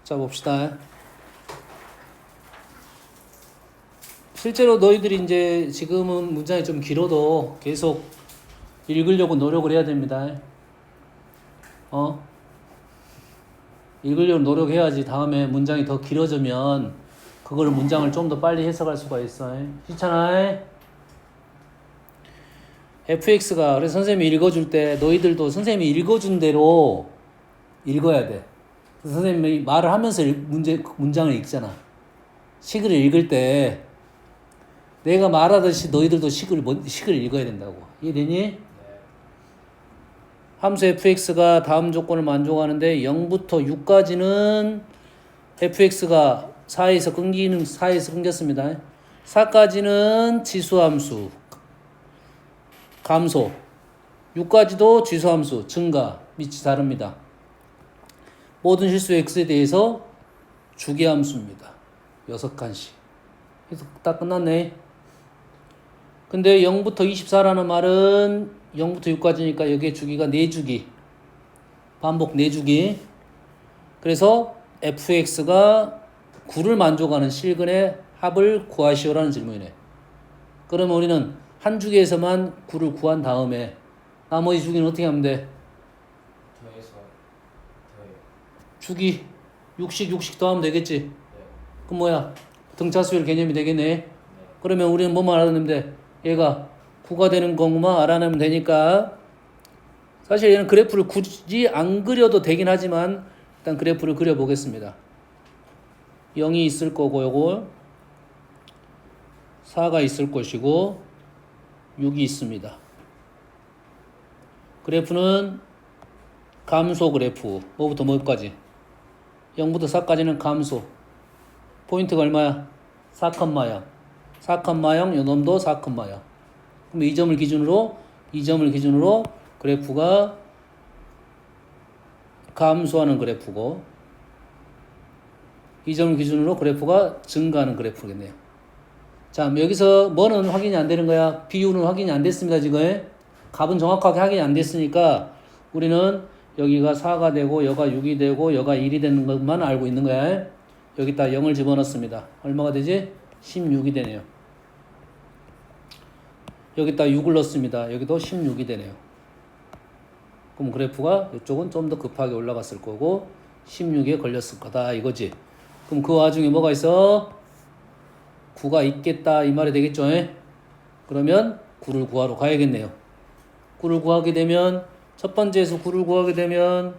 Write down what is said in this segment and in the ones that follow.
자, 봅시다. 실제로 너희들이 이제 지금은 문장이 좀 길어도 계속 읽으려고 노력을 해야 됩니다. 읽으려고 노력해야지 다음에 문장이 더 길어지면 그걸 문장을 좀 더 빨리 해석할 수가 있어. 귀찮아. fx가 그래서 선생님이 읽어줄 때 너희들도 선생님이 읽어준 대로 읽어야 돼. 선생님이 말을 하면서 문장을 읽잖아. 식을 읽을 때 내가 말하듯이 너희들도 식을 읽어야 된다고. 이해되니? 함수 fx가 다음 조건을 만족하는데 0부터 6까지는 fx가 4에서 끊겼습니다. 4까지는 지수함수 감소, 6까지도 지수함수 증가, 밑이 다릅니다. 모든 실수 x에 대해서 주기함수입니다. 6칸씩. 그래서 다 끝났네. 근데 0부터 24라는 말은 0부터 6까지니까 여기에 주기가 4주기. 반복 4주기. 그래서 fx가 9를 만족하는 실근의 합을 구하시오라는 질문이네. 그러면 우리는 한 주기에서만 9를 구한 다음에 나머지 주기는 어떻게 하면 돼? 더해서 더해요. 주기 60 더하면 되겠지? 그럼 뭐야? 등차수열 개념이 되겠네. 그러면 우리는 뭐만 알아내면 돼? 얘가 9가 되는 것만 알아내면 되니까 사실 얘는 그래프를 굳이 안 그려도 되긴 하지만 일단 그래프를 그려보겠습니다. 0이 있을 거고 요거 4가 있을 것이고 6이 있습니다. 그래프는 감소 그래프. 뭐부터 뭐까지? 0부터 4까지는 감소. 포인트가 얼마야? 4컴마형. 4컴마형, 요놈도 4컴마형. 그럼 이 점을 기준으로 그래프가 감소하는 그래프고 이 점을 기준으로 그래프가 증가하는 그래프겠네요. 자, 여기서 뭐는 확인이 안 되는 거야? 비율은 확인이 안 됐습니다, 지금. 값은 정확하게 확인이 안 됐으니까 우리는 여기가 4가 되고 여가 6이 되고 여가 1이 되는 것만 알고 있는 거야. 여기다 0을 집어넣습니다. 얼마가 되지? 16이 되네요. 여기다 6을 넣습니다. 여기도 16이 되네요. 그럼 그래프가 이쪽은 좀 더 급하게 올라갔을 거고 16에 걸렸을 거다 이거지. 그럼 그 와중에 뭐가 있어? 9가 있겠다 이 말이 되겠죠? 그러면 9를 구하러 가야겠네요. 9를 구하게 되면 첫 번째에서 9를 구하게 되면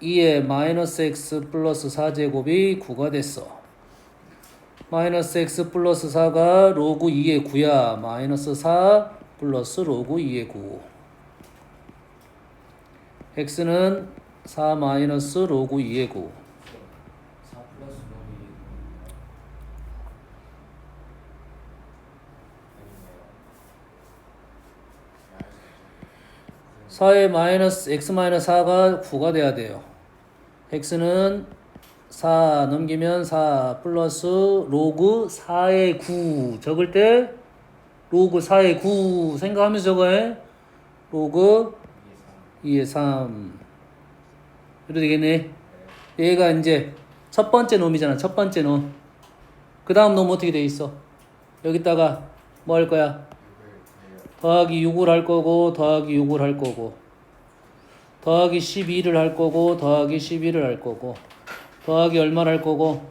2의 마이너스 x 플러스 4제곱이 9가 됐어. 마이너스 x 플러스 4가 로그 2의 9야. 마이너스 4 플러스 로그 2의 9. x는 4 마이너스 로그 2의 9. 4 플러스 로그 4의 마이너스 x 마이너스 4가 9가 돼야 돼요. x는 4 넘기면 4 플러스 로그 4의 9 적을 때 로그 4의 9 생각하면서 적어해. 로그 2의 3 이렇게 되겠네. 얘가 이제 첫 번째 놈이잖아. 첫 번째 놈. 그 다음 놈 어떻게 돼 있어? 여기다가 뭐 할 거야? 더하기 6을 할 거고 더하기 6을 할 거고 더하기 12를 할 거고 더하기 12를 할 거고 더하기 얼마를 할 거고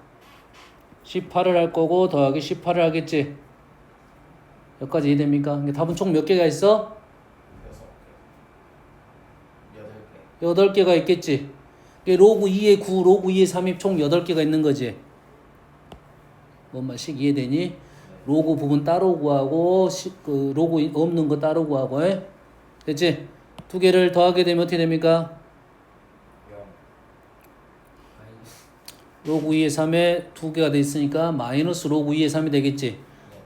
18을 할 거고 더하기 18을 하겠지. 여기까지 이해됩니까? 답은 총 몇 개가 있어? 8개가 있겠지. 로그 2의 9, 로그 2의 3이 총 8개가 있는 거지. 뭔 말씩 이해되니? 로그 부분 따로 구하고 그 로그 없는 거 따로 구하고 됐지? 두 개를 더하게 되면 어떻게 됩니까? 로그 2의 3에 두 개가 돼 있으니까 마이너스 로그 2의 3이 되겠지.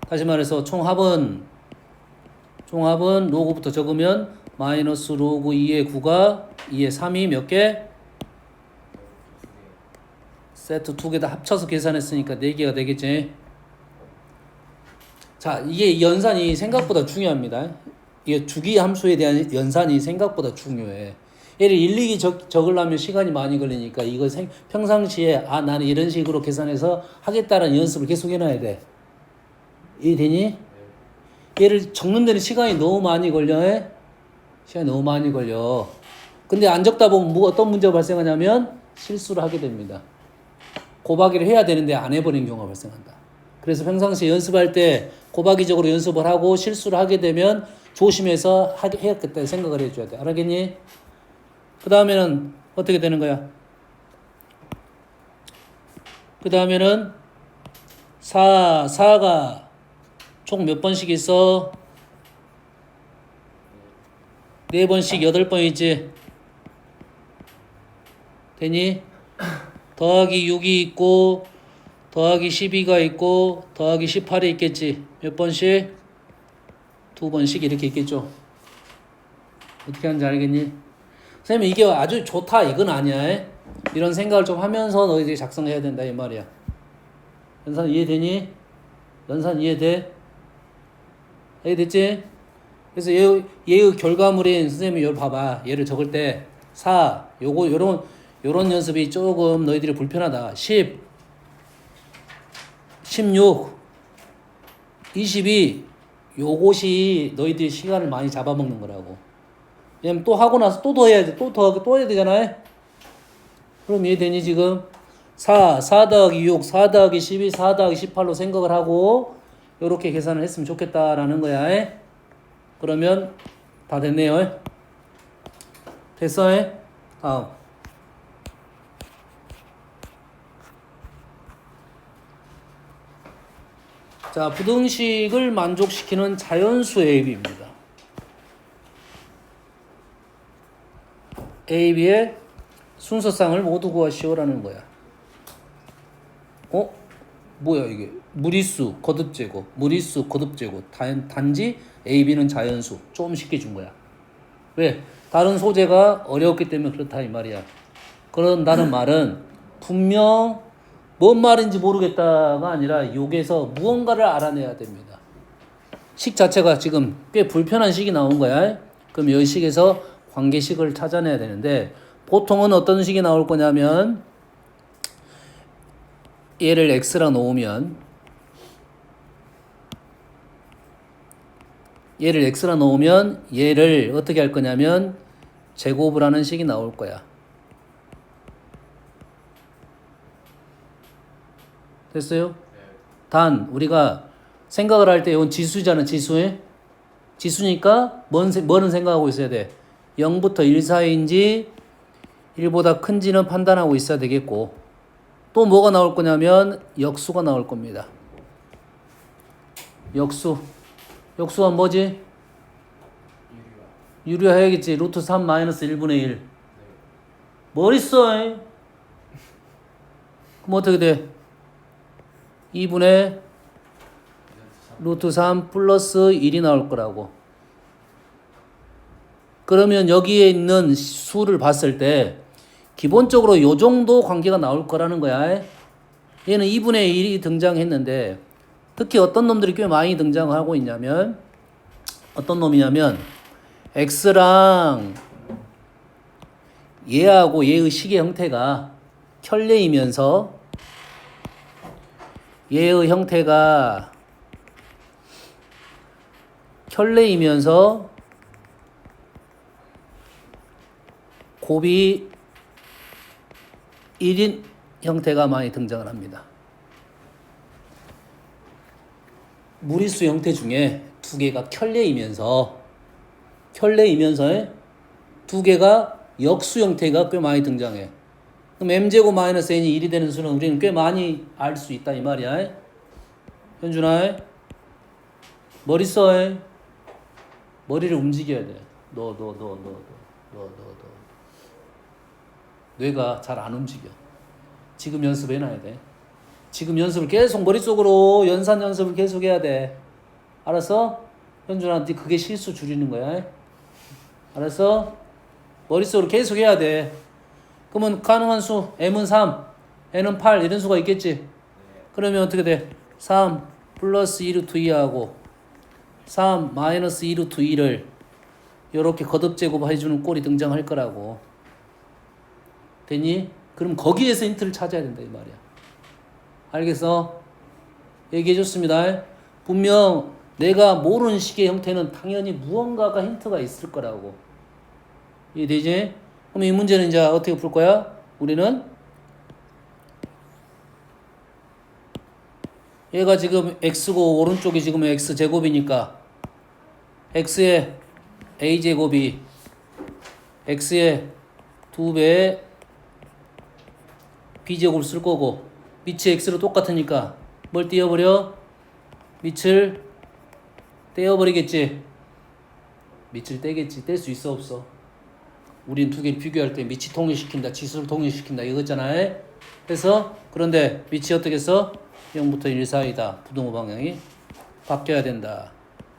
다시 말해서 총합은 로그부터 적으면 마이너스 로그 2의 9가 2의 3이 몇 개? 세트 두 개 다 합쳐서 계산했으니까 4개가 되겠지. 자, 이게 연산이 생각보다 중요합니다. 이게 주기 함수에 대한 연산이 생각보다 중요해. 얘를 일일이 적으려면 시간이 많이 걸리니까 이거 평상시에 나는 이런 식으로 계산해서 하겠다라는 연습을 계속 해놔야 돼. 이해되니? 얘를 적는 데는 시간이 너무 많이 걸려. 시간이 너무 많이 걸려. 근데 안 적다 보면 어떤 문제가 발생하냐면 실수를 하게 됩니다. 곱하기를 해야 되는데 안 해버린 경우가 발생한다. 그래서 평상시에 연습할 때 곱하기적으로 연습을 하고 실수를 하게 되면 조심해서 해야겠다 생각을 해줘야 돼. 알았겠니? 그 다음에는 어떻게 되는 거야? 그 다음에는 4가 총 몇 번씩 있어? 4번씩 8번이지? 되니? 더하기 6이 있고 더하기 12가 있고 더하기 18이 있겠지? 몇 번씩? 2번씩 이렇게 있겠죠? 어떻게 하는지 알겠니? 선생님 이게 아주 좋다 이건 아니야. 이런 생각을 좀 하면서 너희들이 작성해야 된다 이 말이야. 연산 이해되니? 연산 이해돼? 이해됐지? 그래서 얘의 결과물인 선생님이 여기 봐봐. 얘를 적을 때 4, 요런 연습이 조금 너희들이 불편하다. 10, 16, 22 요것이 너희들이 시간을 많이 잡아먹는 거라고. 왜냐면 또 하고 나서 또 더 해야 돼. 또 해야 되잖아요. 그럼 이해되니 지금? 4 더하기 6, 4 더하기 12, 4 더하기 18로 생각을 하고 요렇게 계산을 했으면 좋겠다라는 거야. 그러면 다 됐네요. 됐어? 다음. 자, 부등식을 만족시키는 자연수 AB입니다. AB의 순서상을 모두 구하시오라는 거야. 뭐야 이게? 무리수, 거듭제곱, 무리수, 거듭제곱. 단지 AB는 자연수. 좀 쉽게 준 거야. 왜? 다른 소재가 어려웠기 때문에 그렇다 이 말이야. 그런다는 말은 분명 뭔 말인지 모르겠다가 아니라 여기에서 무언가를 알아내야 됩니다. 식 자체가 지금 꽤 불편한 식이 나온 거야. 그럼 이 식에서 관계식을 찾아내야 되는데 보통은 어떤 식이 나올 거냐면 얘를 x라 놓으면 얘를 어떻게 할 거냐면 제곱을 하는 식이 나올 거야. 됐어요? 단 우리가 생각을 할 때 이건 지수잖아. 지수니까 뭐는 생각하고 있어야 돼? 0부터 1 사이인지 1보다 큰지는 판단하고 있어야 되겠고 또 뭐가 나올 거냐면 역수가 나올 겁니다. 역수가 뭐지? 유리화 해야겠지. 루트 3 마이너스 1분의 1. 뭘 있어? 그럼 어떻게 돼? 2분의 루트 3 플러스 1이 나올 거라고. 그러면 여기에 있는 수를 봤을 때 기본적으로 요 정도 관계가 나올 거라는 거야. 얘는 2분의 1이 등장했는데 특히 어떤 놈들이 꽤 많이 등장하고 있냐면 어떤 놈이냐면 x랑 얘하고 얘의 식의 형태가 켤레이면서 얘의 형태가 켤레이면서 곱이 1인 형태가 많이 등장을 합니다. 무리수 형태 중에 두 개가 켤레이면서 두 개가 역수 형태가 꽤 많이 등장해. 그럼 m제곱 마이너스 n이 1이 되는 수는 우리는 꽤 많이 알 수 있다 이 말이야. 현준아, 머리 써. 머리를 움직여야 돼. 너. 뇌가 잘 안 움직여. 지금 연습해놔야 돼. 지금 연습을 계속 머릿속으로 연산 연습을 계속 해야 돼. 알았어? 현준아, 네 그게 실수 줄이는 거야. 알았어? 머릿속으로 계속 해야 돼. 그러면 가능한 수 m은 3, n은 8 이런 수가 있겠지? 그러면 어떻게 돼? 3 플러스 2루트 2하고 3 마이너스 2루트 2를 요렇게 거듭 제곱해주는 꼴이 등장할 거라고. 됐니? 그럼 거기에서 힌트를 찾아야 된다 이 말이야. 알겠어? 얘기해줬습니다. 분명 내가 모르는 식의 형태는 당연히 무언가가 힌트가 있을 거라고. 이해되지? 그럼 이 문제는 이제 어떻게 풀 거야? 우리는 얘가 지금 x고 오른쪽이 지금 x제곱이니까 x의 a제곱이 x의 2배의 b제곱을 쓸 거고 밑이 x로 똑같으니까 뭘 띄워버려? 밑을 떼어버리겠지. 밑을 떼겠지. 뗄 수 있어 없어? 우린 두 개를 비교할 때 밑이 통일시킨다, 지수를 통일시킨다 이거 있잖아. 그래서 그런데 밑이 어떻게 써? 0부터 1 사이다. 부동호 방향이 바뀌어야 된다.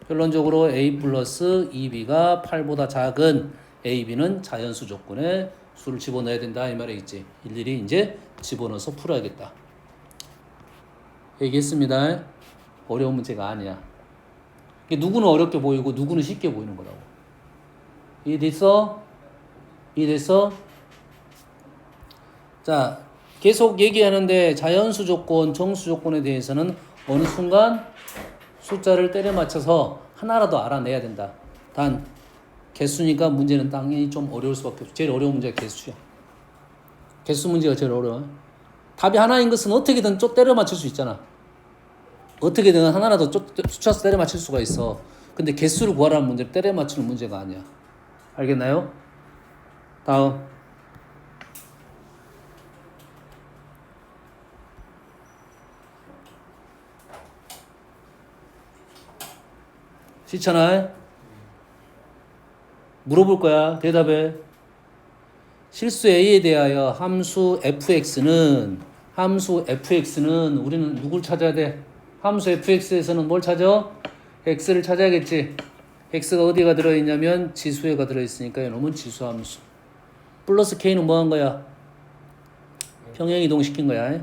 결론적으로 a 플러스 2b가 8보다 작은 ab는 자연수 조건에 수를 집어넣어야 된다 이 말이겠지. 일일이 이제 집어넣어서 풀어야겠다. 얘기했습니다. 어려운 문제가 아니야. 누구는 어렵게 보이고 누구는 쉽게 보이는 거라고. 이해됐어? 이해됐어? 자, 계속 얘기하는데 자연수 조건, 정수 조건에 대해서는 어느 순간 숫자를 때려 맞춰서 하나라도 알아내야 된다. 단 개수니까 문제는 당연히 좀 어려울 수밖에 없어. 제일 어려운 문제가 개수야. 개수 문제가 제일 어려워. 답이 하나인 것은 어떻게든 좀 때려 맞출 수 있잖아. 어떻게든 하나라도 숫자수 때려 맞출 수가 있어. 근데 개수를 구하라는 문제를 때려 맞추는 문제가 아니야. 알겠나요? 다음. 시천아 물어볼 거야. 대답해. 실수 A에 대하여 함수 fx는 우리는 누굴 찾아야 돼? 함수 fx에서는 뭘 찾아? x를 찾아야겠지. x가 어디가 들어있냐면 지수에가 들어있으니까 이놈은 지수함수. 플러스 k는 뭐 한 거야? 평행 이동시킨 거야.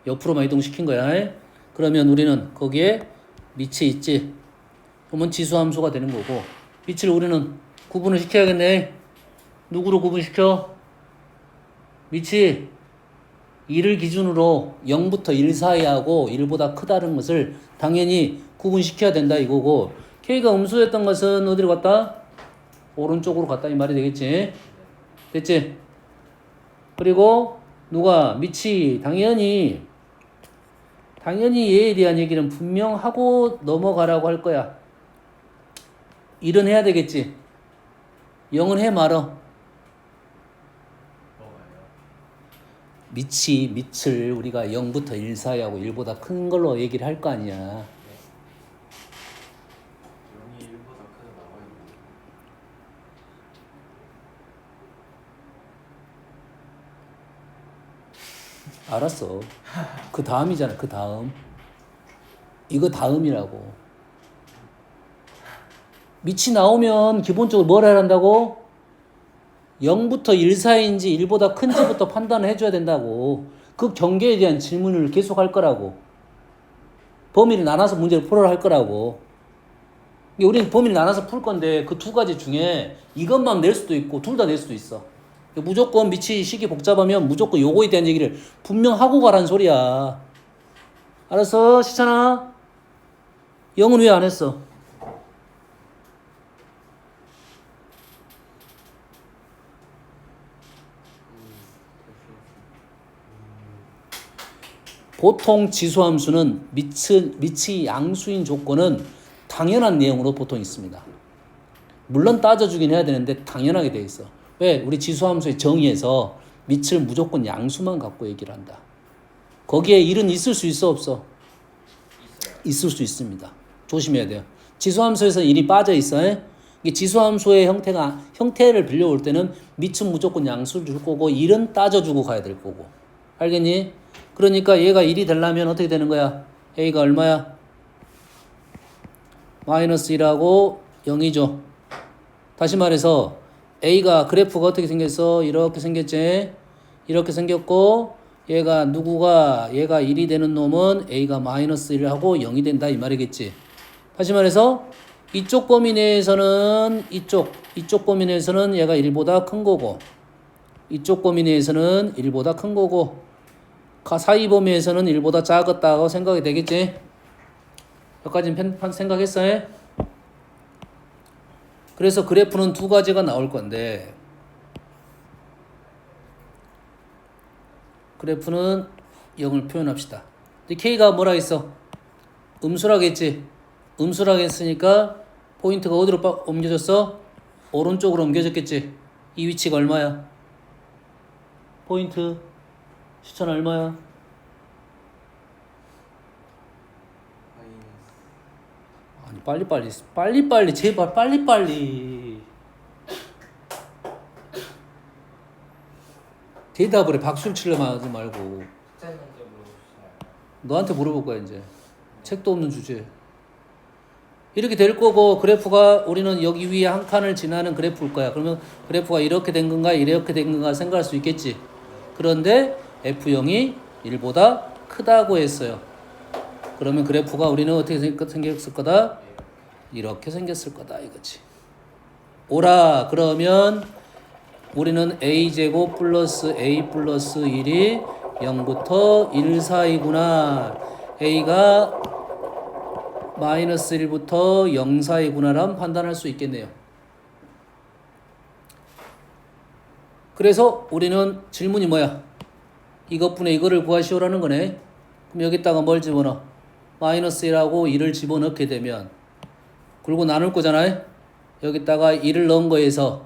옆으로만 이동시킨 거야. 그러면 우리는 거기에 밑이 있지. 그러면 지수함수가 되는 거고 밑을 우리는 구분을 시켜야겠네. 누구로 구분시켜? 밑이 2를 기준으로 0부터 1 사이하고 1보다 크다는 것을 당연히 구분시켜야 된다 이거고 K가 음수였던 것은 어디로 갔다? 오른쪽으로 갔다 이 말이 되겠지. 됐지? 그리고 누가 밑이 당연히 얘에 대한 얘기는 분명 하고 넘어가라고 할 거야. 1은 해야 되겠지. 0은 해 말어. 밑을 우리가 0부터 1 사이하고 1보다 큰 걸로 얘기를 할 거 아니야. 0이 1보다 크게 나와요. 알았어. 그 다음이잖아. 그 다음. 이거 다음이라고. 밑이 나오면 기본적으로 뭘 해야 한다고? 0부터 1 사이인지 1보다 큰지부터 판단을 해줘야 된다고. 그 경계에 대한 질문을 계속 할 거라고. 범위를 나눠서 문제를 풀어라 할 거라고. 우리는 범위를 나눠서 풀 건데 그 두 가지 중에 이것만 낼 수도 있고 둘 다 낼 수도 있어. 무조건 밑이 식이 복잡하면 무조건 요거에 대한 얘기를 분명 하고 가라는 소리야. 알았어? 시찬아? 0은 왜 안 했어? 보통 지수함수는 밑이 양수인 조건은 당연한 내용으로 보통 있습니다. 물론 따져주긴 해야 되는데 당연하게 돼 있어. 왜? 우리 지수함수의 정의에서 밑을 무조건 양수만 갖고 얘기를 한다. 거기에 1은 있을 수 있어 없어? 있을 수 있습니다. 조심해야 돼요. 지수함수에서 1이 빠져 있어. 이게 지수함수의 형태를 빌려올 때는 밑은 무조건 양수를 줄 거고 1은 따져주고 가야 될 거고. 알겠니? 그러니까 얘가 1이 되려면 어떻게 되는 거야? A가 얼마야? 마이너스 1하고 0이죠. 다시 말해서 A가 그래프가 어떻게 생겼어? 이렇게 생겼지? 이렇게 생겼고 얘가 1이 되는 놈은 A가 마이너스 1하고 0이 된다 이 말이겠지. 다시 말해서 이쪽 범위 내에서는 이쪽 범위 내에서는 얘가 1보다 큰 거고 이쪽 범위 내에서는 1보다 큰 거고 사이 범위에서는 1보다 작았다고 생각이 되겠지? 여기까지는 생각했어요? 그래서 그래프는 두 가지가 나올 건데 그래프는 0을 표현합시다. 근데 K가 뭐라 했어? 음수라겠지? 음수라겠으니까 포인트가 어디로 옮겨졌어? 오른쪽으로 옮겨졌겠지? 이 위치가 얼마야? 포인트 시천 얼마야? 마이너스. 아니 빨리 제발 빨리 대답을 해. 박수를 치려면 하지 말고 학생한테 물어보시나요? 너한테 물어볼 거야 이제. 책도 없는 주제. 이렇게 될 거고 그래프가 우리는 여기 위에 한 칸을 지나는 그래프일 거야. 그러면 그래프가 이렇게 된 건가 이렇게 된 건가 생각할 수 있겠지. 그런데 F0이 1보다 크다고 했어요. 그러면 그래프가 우리는 어떻게 생겼을 거다? 이렇게 생겼을 거다 이거지. 오라 그러면 우리는 a제곱 플러스 a 플러스 1이 0부터 1 사이구나. a가 마이너스 1부터 0 사이구나라면 판단할 수 있겠네요. 그래서 우리는 질문이 뭐야? 이것분의 이거를 구하시오라는 거네. 그럼 여기다가 뭘 집어넣어? 마이너스 1하고 2를 집어넣게 되면 그리고 나눌 거잖아요. 여기다가 2를 넣은 거에서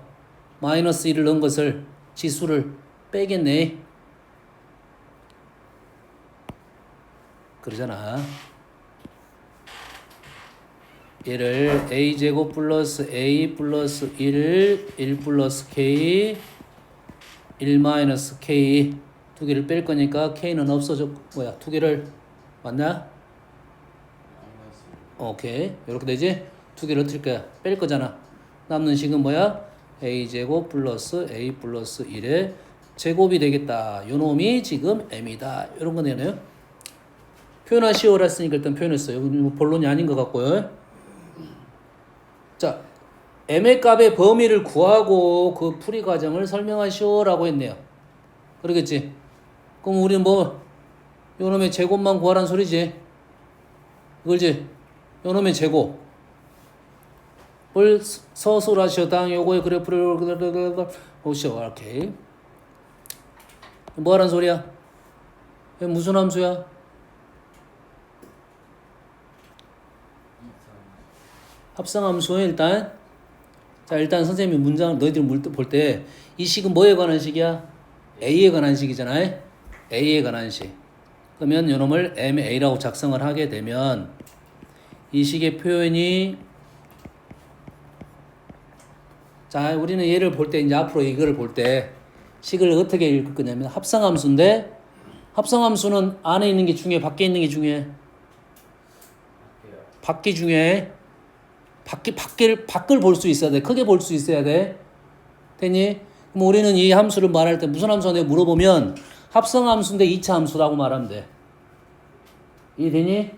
마이너스 1을 넣은 것을 지수를 빼겠네. 그러잖아. 얘를 a제곱 플러스 a 플러스 1 플러스 k 1 마이너스 k 두 개를 뺄 거니까 k는 없어져. 뭐야 두 개를 맞나? 마이너스. 오케이 이렇게 되지? 두 개를 어떻게 거야? 뺄 거잖아. 남는 식은 뭐야? a제곱 플러스 a 플러스 1의 제곱이 되겠다. 요 놈이 지금 m이다. 이런 거 내네요. 표현하시오라 했으니까 일단 표현했어요. 이건 본론이 아닌 것 같고요. 자, m의 값의 범위를 구하고 그 풀이 과정을 설명하시오라고 했네요. 그러겠지? 그럼 우리는 뭐 요 놈의 제곱만 구하란 소리지? 그걸지? 요 놈의 제곱 을 서술하시오. 당 요거의 그래프를 오시오. 오케이. 뭐 하란 소리야? 이게 무슨 함수야? 합성함수에 일단 자 일단 선생님이 문장 너희들 볼 때 이 식은 뭐에 관한 식이야? A에 관한 식이잖아요. A에 관한 식. 그러면 요놈을 MA라고 작성을 하게 되면 이 식의 표현이 자 우리는 얘를 볼 때 이제 앞으로 이거를 볼 때 식을 어떻게 읽을 거냐면 합성함수인데 합성함수는 안에 있는 게 중요해? 밖에 있는 게 중요해? 밖이 중요해. 밖을 볼 수 있어야 돼. 크게 볼 수 있어야 돼. 되니? 그럼 우리는 이 함수를 말할 때 무슨 함수냐 물어보면 합성함수인데 2차 함수라고 말하면 돼. 이해되니?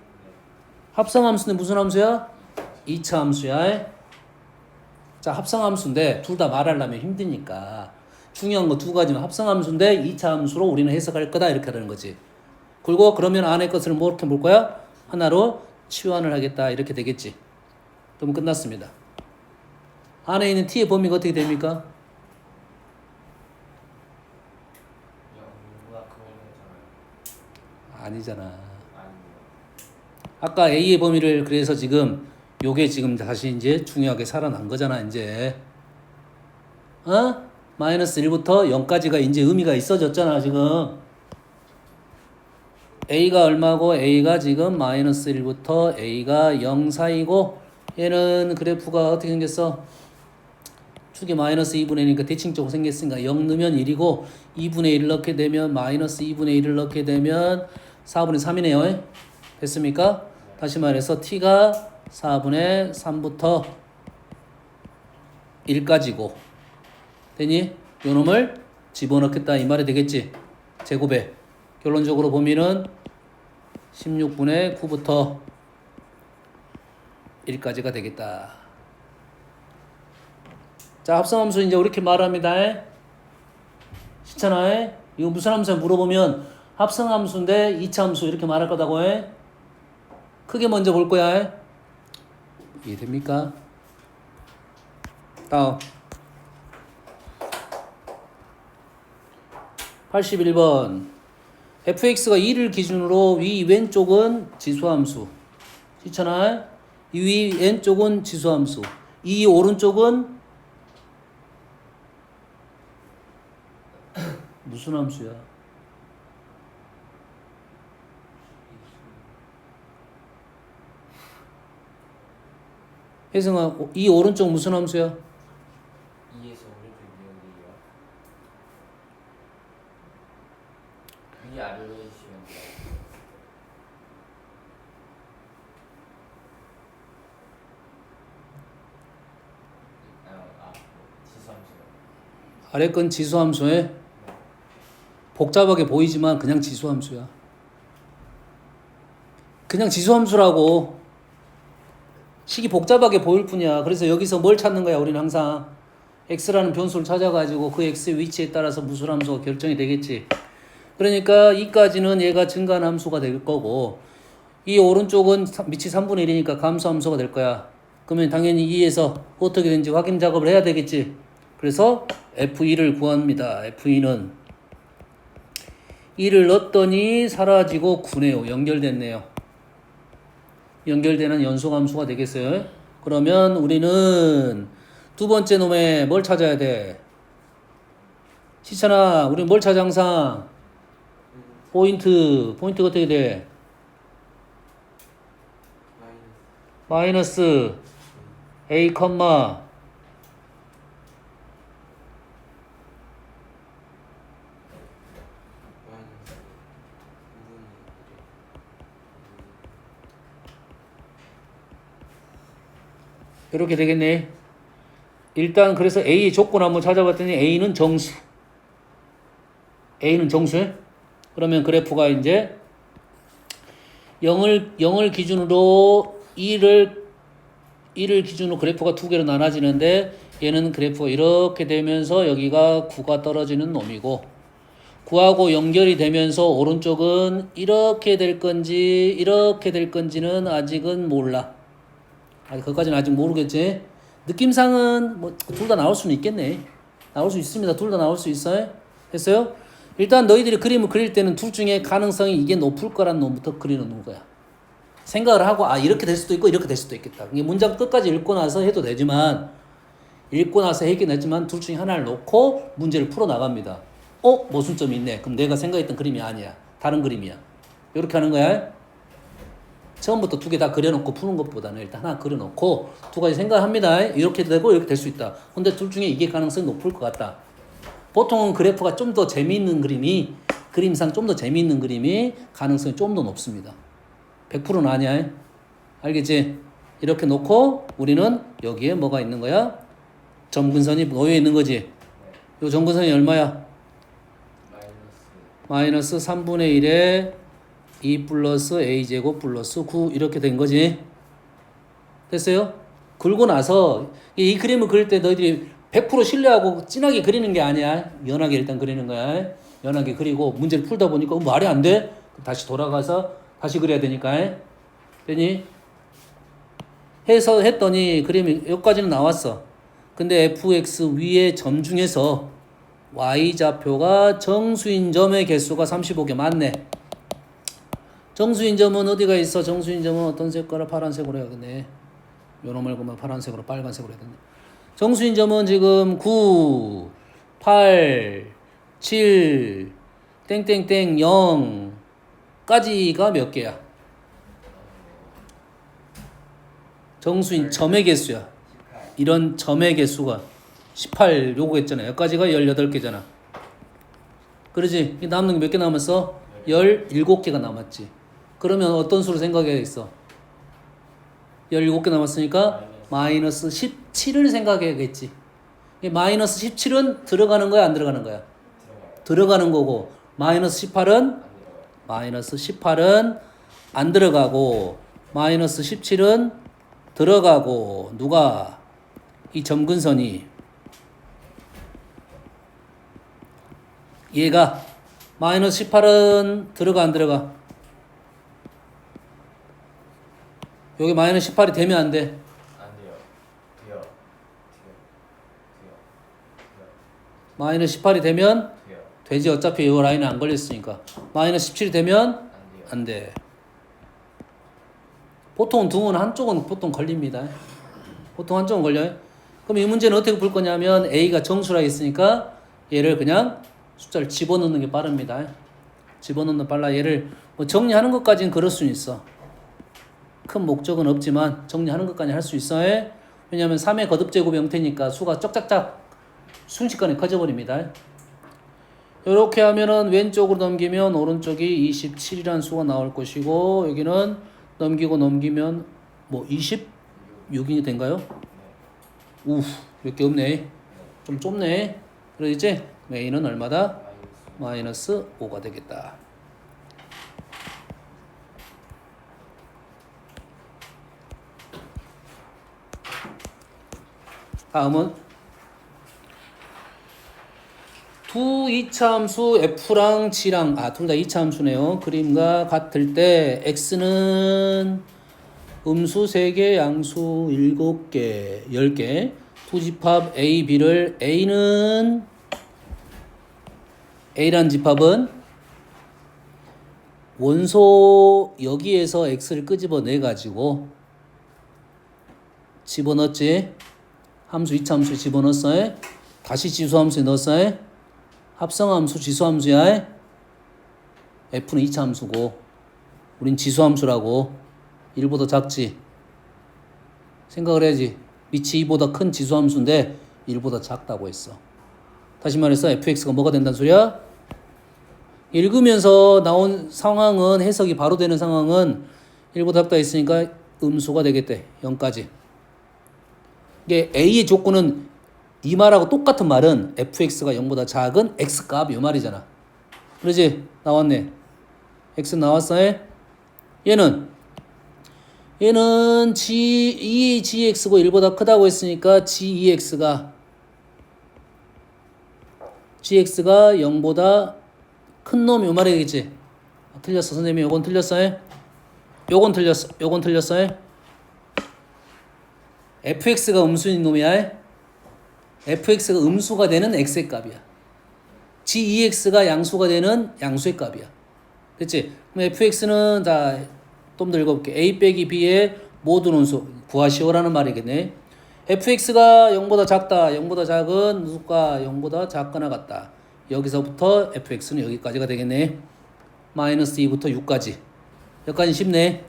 합성함수인데 무슨 함수야? 2차 함수야. 자, 합성함수인데 둘 다 말하려면 힘드니까 중요한 거 두 가지면 합성함수인데 2차 함수로 우리는 해석할 거다 이렇게 하는 거지. 그리고 그러면 안에 것을 뭐 이렇게 볼 거야? 하나로 치환을 하겠다 이렇게 되겠지. 그럼 끝났습니다. 안에 있는 t의 범위가 어떻게 됩니까? 0보다 크면 되잖아요. 아니잖아. 아니요. 아까 a의 범위를 그래서 지금 요게 지금 다시 이제 중요하게 살아난 거잖아 이제. 어? 마이너스 1부터 0까지가 이제 의미가 있어졌잖아 지금. a가 얼마고 a가 지금 마이너스 1부터 a가 0 사이고 얘는 그래프가 어떻게 생겼어? 축이 마이너스 2분의 1이니까 대칭적으로 생겼으니까 0 넣으면 1이고 2분의 1을 넣게 되면 마이너스 2분의 1을 넣게 되면 4분의 3이네요. 됐습니까? 다시 말해서 t가 4분의 3부터 1까지고 되니? 요 놈을 집어넣겠다 이 말이 되겠지? 제곱에 결론적으로 범위는 16분의 9부터 1까지가 되겠다. 자, 합성함수 이제 이렇게 말합니다. 시잖아. 이거 무슨 함수야 물어보면 합성함수인데 2차 함수 이렇게 말할 거다고 해. 크게 먼저 볼 거야. 이해됩니까? 다음 81번 fx가 2를 기준으로 위 왼쪽은 지수함수 시잖아. 위 왼쪽은 지수함수 이 오른쪽은 무슨 함수야? 혜승아, 이 오른쪽 무슨 함수야? 2에서 오른쪽 이어지기요. 위 아래로 해주시면 돼요. 지수함수요. 아래 건 지수함수에 복잡하게 보이지만 그냥 지수함수야. 그냥 지수함수라고. 식이 복잡하게 보일 뿐이야. 그래서 여기서 뭘 찾는 거야? 우리는 항상 x라는 변수를 찾아가지고 그 x의 위치에 따라서 무슨 함수가 결정이 되겠지. 그러니까 2까지는 얘가 증가한 함수가 될 거고 이 오른쪽은 밑이 3분의 1이니까 감소함수가 될 거야. 그러면 당연히 2에서 어떻게 되는지 확인 작업을 해야 되겠지. 그래서 f2를 구합니다. f2는 2를 넣었더니 사라지고 9네요. 연결됐네요. 연결되는 연속함수가 되겠어요. 그러면 우리는 두 번째 놈에 뭘 찾아야 돼? 시찬아, 우리는 뭘 찾아 항상? 포인트가 어떻게 돼? 마이너스 a, 이렇게 되겠네. 일단 그래서 A의 조건 한번 찾아봤더니 A는 정수. 그러면 그래프가 이제 0을 기준으로 1을 기준으로 그래프가 두 개로 나눠지는데 얘는 그래프가 이렇게 되면서 여기가 9가 떨어지는 놈이고 9하고 연결이 되면서 오른쪽은 이렇게 될 건지 이렇게 될 건지는 아직은 몰라. 그것까지는 아직 모르겠지. 느낌상은 뭐 둘 다 나올 수는 있겠네. 나올 수 있습니다. 둘 다 나올 수 있어요. 됐어요? 일단 너희들이 그림을 그릴 때는 둘 중에 가능성이 이게 높을 거란 놈부터 그리는 거야. 생각을 하고 이렇게 될 수도 있고 이렇게 될 수도 있겠다. 이게 문장 끝까지 읽고 나서 해도 되지만 둘 중에 하나를 놓고 문제를 풀어 나갑니다. 모순점이 있네. 그럼 내가 생각했던 그림이 아니야. 다른 그림이야. 이렇게 하는 거야. 처음부터 두 개 다 그려놓고 푸는 것보다는 일단 하나 그려놓고 두 가지 생각합니다. 이렇게 되고 이렇게 될 수 있다. 근데 둘 중에 이게 가능성이 높을 것 같다. 보통은 그래프가 좀 더 재미있는 그림상 좀 더 재미있는 그림이 가능성이 좀 더 높습니다. 100%는 아니야. 알겠지? 이렇게 놓고 우리는 여기에 뭐가 있는 거야? 점근선이 놓여 있는 거지. 요 점근선이 얼마야? 마이너스 3분의 1에 2 플러스 a제곱 플러스 9 이렇게 된 거지. 됐어요? 긁고 나서 이 그림을 그릴 때 너희들이 100% 신뢰하고 진하게 그리는 게 아니야. 연하게 일단 그리는 거야. 연하게 그리고 문제를 풀다 보니까 말이 안 돼? 다시 돌아가서 다시 그려야 되니까. 되니? 했더니 그림이 여기까지는 나왔어. 근데 fx 위의 점 중에서 y좌표가 정수인 점의 개수가 35개 맞네. 정수인 점은 어디가 있어? 정수인 점은 어떤 색깔을 파란색으로 해야겠네. 요놈 말고만 파란색으로 빨간색으로 해야 되네. 정수인 점은 지금 9, 8, 7, 땡땡땡 0까지가 몇 개야? 정수인 점의 개수야. 이런 점의 개수가 18 요거 했잖아. 여기까지가 18개잖아. 그러지? 남는 게 몇 개 남았어? 17개가 남았지. 그러면 어떤 수로 생각해야겠어? 17개 남았으니까 마이너스 17을 생각해야겠지. 마이너스 17은 들어가는 거야, 안 들어가는 거야? 들어가는 거고, 마이너스 18은 안 들어가고, 마이너스 17은 들어가고, 누가? 이 점근선이 얘가 마이너스 18은 들어가 안 들어가? 여기 마이너스 18이 되면 안 돼. 안 돼요. 돼요. 마이너스 18이 되면 돼요. 되지. 어차피 이 라인은 안 걸렸으니까. 마이너스 17이 되면 안 돼요. 안 돼. 보통 등은 한쪽은 보통 걸립니다. 보통 한쪽은 걸려요. 그럼 이 문제는 어떻게 풀 거냐면 A가 정수라 했으니까 얘를 그냥 숫자를 집어넣는 게 빠릅니다. 집어넣는 빨라. 얘를 뭐 정리하는 것까지는 그럴 수는 있어. 큰 목적은 없지만 정리하는 것까지 할 수 있어요. 왜냐하면 3의 거듭제곱 형태니까 수가 쩍짝짝 순식간에 커져버립니다. 이렇게 하면은 왼쪽으로 넘기면 오른쪽이 27이라는 수가 나올 것이고 여기는 넘기면 뭐 26이 된가요? 우, 몇 개 없네. 좀 좁네. 그러지? A는 얼마다? 마이너스 5가 되겠다. 다음은 두 이차함수 F랑 G랑 둘 다 이차함수네요. 그림과 같을 때 X는 음수 3개, 양수 7개, 10개 두 집합 A, B를 A는 A란 집합은 원소 여기에서 X를 끄집어내 가지고 집어넣었지. 함수 이차함수에 집어넣었어요. 다시 지수함수에 넣었어요. 합성함수 지수함수야. F는 이차함수고 우린 지수함수라고. 1보다 작지. 생각을 해야지. 밑이 2보다 큰 지수함수인데 1보다 작다고 했어. 다시 말해서 fx가 뭐가 된다는 소리야? 읽으면서 나온 상황은 해석이 바로 되는 상황은 1보다 작다 했으니까 음수가 되겠대. 0까지. 이게 A의 조건은 이 말하고 똑같은 말은 fx가 0보다 작은 x값 이 말이잖아. 그러지? 나왔네. x 나왔어요? 얘는 gx고 1보다 크다고 했으니까 gx가 0보다 큰 놈 요 말이겠지? 틀렸어. 선생님이 요건 틀렸어요? 요건 틀렸어요? fx가 음수인 놈이야. fx가 음수가 되는 x의 값이야. gex가 양수가 되는 양수의 값이야. 됐지? 그럼 fx는 좀 더 읽어볼게. a 빼기 b의 모든 원수 구하시오라는 말이겠네. fx가 0보다 작다. 0보다 작은 수가 0보다 작거나 같다. 여기서부터 fx는 여기까지가 되겠네. 마이너스 2부터 6까지. 여기까지 쉽네.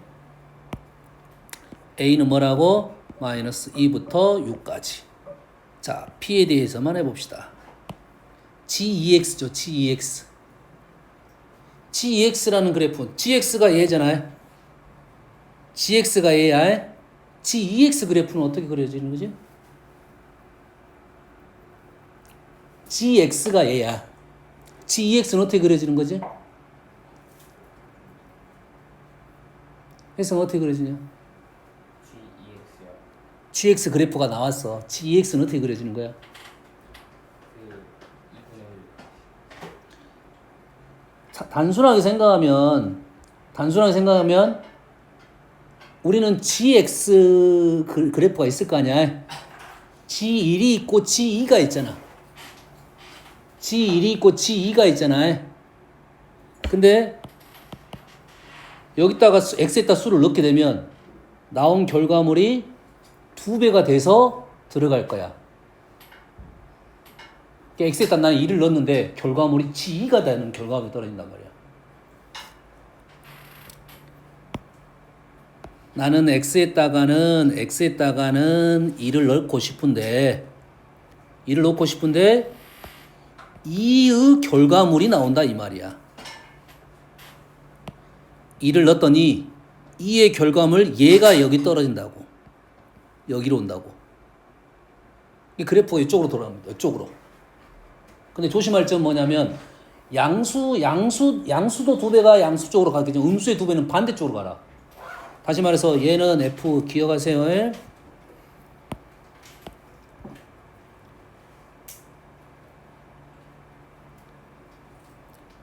a는 뭐라고? 마이너스 2부터 6까지. 자, p에 대해서만 해봅시다. GEX죠. GEX. GEX라는 그래프. GX가 얘잖아요. GX가 얘야. GEX 그래프는 어떻게 그려지는 거지? GX가 얘야. GEX는 어떻게 그려지는 거지? 해석 어떻게 그려지냐? GEX요. GX 그래프가 나왔어. GEX는 어떻게 그려지는 거야? 그 2분의 1. 단순하게 생각하면 우리는 GX 그래프가 있을 거 아니야. G1이 있고 G2가 있잖아. G1이 있고 G2가 있잖아. 근데 여기다가 X에다 수를 넣게 되면 나온 결과물이 2배가 돼서 들어갈 거야. X에다 나는 2를 넣었는데 결과물이 G2가 되는 결과물이 떨어진단 말이야. 나는 X에다가는 2를 넣고 싶은데 2의 결과물이 나온다 이 말이야. 2를 넣었더니 2의 결과물 얘가 여기 떨어진다고. 여기로 온다고. 이 그래프가 이쪽으로 돌아갑니다. 이쪽으로. 근데 조심할 점은 뭐냐면 양수도 2배가 양수 쪽으로 가겠죠. 음수의 2배는 반대쪽으로 가라. 다시 말해서 얘는 F 기억하세요.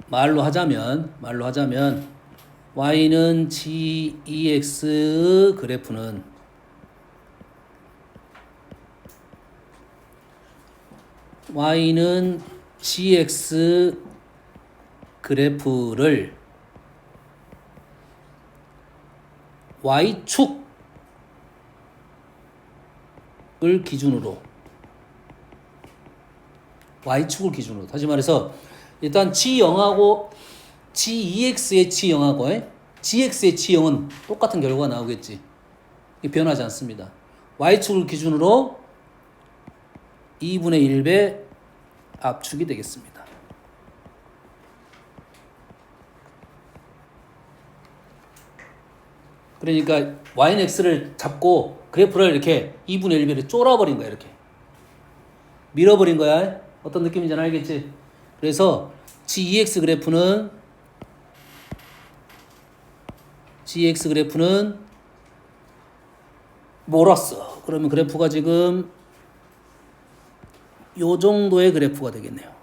말로 하자면 y는 GEX 그래프는 y는 GX 그래프를 y축을 기준으로 다시 말해서 일단 G0하고 GEX의 G0하고 GX의 G0은 똑같은 결과가 나오겠지. 이게 변하지 않습니다. y축을 기준으로 2분의 1배 압축이 되겠습니다. 그러니까 y는 x를 잡고 그래프를 이렇게 2분의 1배를 쫄아버린 거야. 이렇게 밀어버린 거야. 어떤 느낌인지 알겠지? 그래서 GEX 그래프는 몰았어. 그러면 그래프가 지금 요 정도의 그래프가 되겠네요.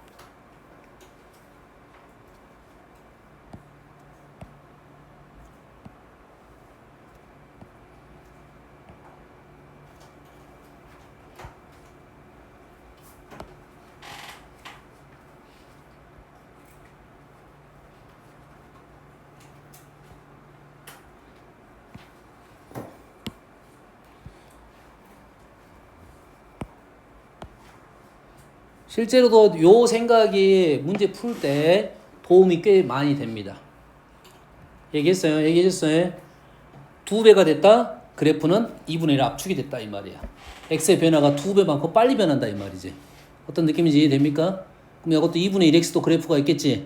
실제로도 요 생각이 문제 풀 때 도움이 꽤 많이 됩니다. 얘기했어요. 2배가 됐다. 그래프는 2분의 1 압축이 됐다 이 말이야. x의 변화가 2배 많고 빨리 변한다 이 말이지. 어떤 느낌인지 이해됩니까? 그럼 이것도 2분의 1x도 그래프가 있겠지.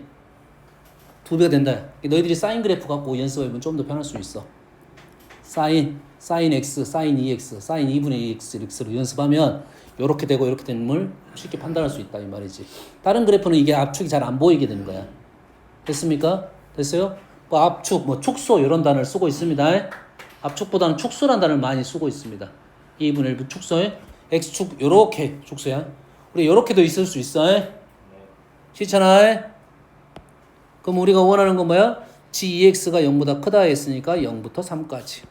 2배가 된다. 너희들이 사인 그래프 갖고 연습해보면 좀 더 편할 수 있어. 사인 x, 사인 2x, 사인 2분의 2x로 연습하면 요렇게 되고 이렇게 되는 걸 쉽게 판단할 수 있다 이 말이지. 다른 그래프는 이게 압축이 잘 안 보이게 되는 거야. 됐습니까? 됐어요? 뭐 압축, 뭐 축소 이런 단어를 쓰고 있습니다. 압축보다는 축소란 단어를 많이 쓰고 있습니다. 2분의 1부 축소에 x축 요렇게 축소야. 우리 요렇게도 있을 수 있어. 싫잖아. 그럼 우리가 원하는 건 뭐야? GEX가 0보다 크다 했으니까 0부터 3까지.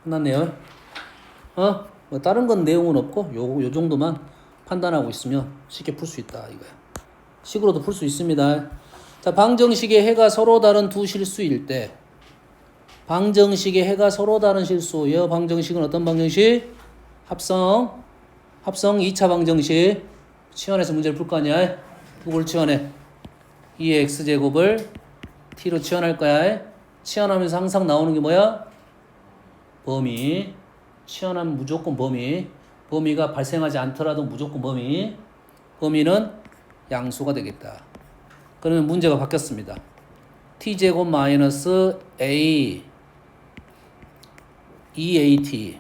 끝났네요. 뭐 다른 건 내용은 없고 요 정도만 판단하고 있으면 쉽게 풀 수 있다 이거야. 식으로도 풀 수 있습니다. 자, 방정식의 해가 서로 다른 두 실수일 때 방정식의 해가 서로 다른 실수예요. 방정식은 어떤 방정식? 합성 2차 방정식. 치환해서 문제를 풀 거 아니야. 누굴 치환해? 2의 x제곱을 t로 치환할 거야. 치환하면서 항상 나오는 게 뭐야? 범위. 치환하면 무조건 범위가 발생하지 않더라도 무조건 범위는 양수가 되겠다. 그러면 문제가 바뀌었습니다. t제곱 마이너스 a 2at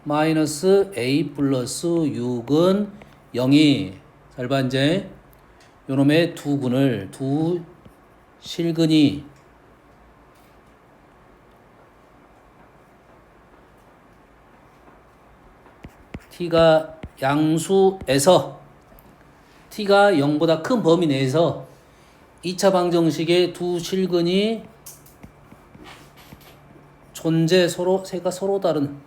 마이너스 a 플러스 6은 0이 잘 봐 이제 요놈의 두 실근이 t가 양수에서 t가 0보다 큰 범위 내에서 2차 방정식의 두 실근이 해가 서로 다른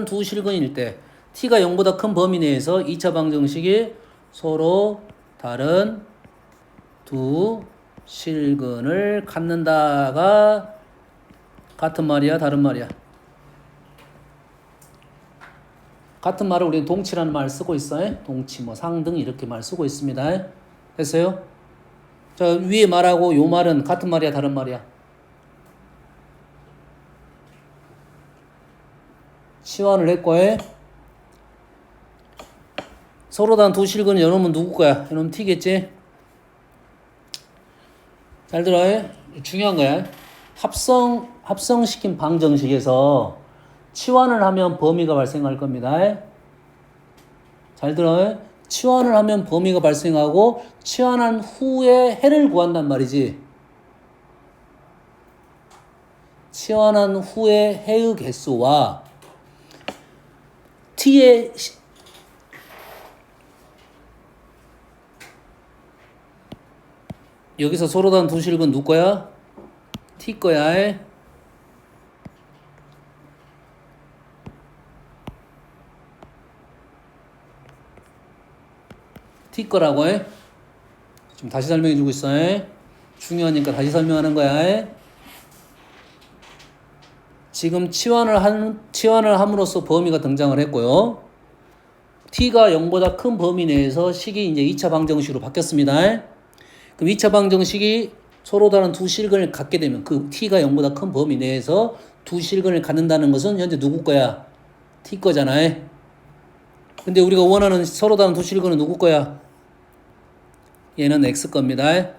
두 실근일 때 t가 0보다 큰 범위 내에서 2차 방정식이 서로 다른 두 실근을 갖는다가 같은 말이야, 다른 말이야? 같은 말을 우리는 동치라는 말 쓰고 있어요. 동치, 뭐 상등 이렇게 말 쓰고 있습니다. 됐어요? 자, 위에 말하고 요 말은 같은 말이야, 다른 말이야? 치환을 했고, 서로 다른 두 실근을 여놓으면 누구 거야? 여놓으면 t겠지? 잘 들어요? 중요한 거야. 합성시킨 방정식에서 치환을 하면 범위가 발생할 겁니다. 잘 들어요? 치환을 하면 범위가 발생하고 치환한 후에 해를 구한단 말이지. 치환한 후에 해의 개수와 t의 여기서 서로 다른 두 실근 누구 거야? t 거야. t 거라고 해. 지금 다시 설명해 주고 있어. 중요하니까 다시 설명하는 거야. 지금 치환을 함으로써 범위가 등장을 했고요. t가 0보다 큰 범위 내에서 식이 이제 2차 방정식으로 바뀌었습니다. 그럼 2차 방정식이 서로 다른 두 실근을 갖게 되면 그 t가 0보다 큰 범위 내에서 두 실근을 갖는다는 것은 현재 누구 거야? t 거잖아. 근데 우리가 원하는 서로 다른 두 실근은 누구 거야? 얘는 x 겁니다.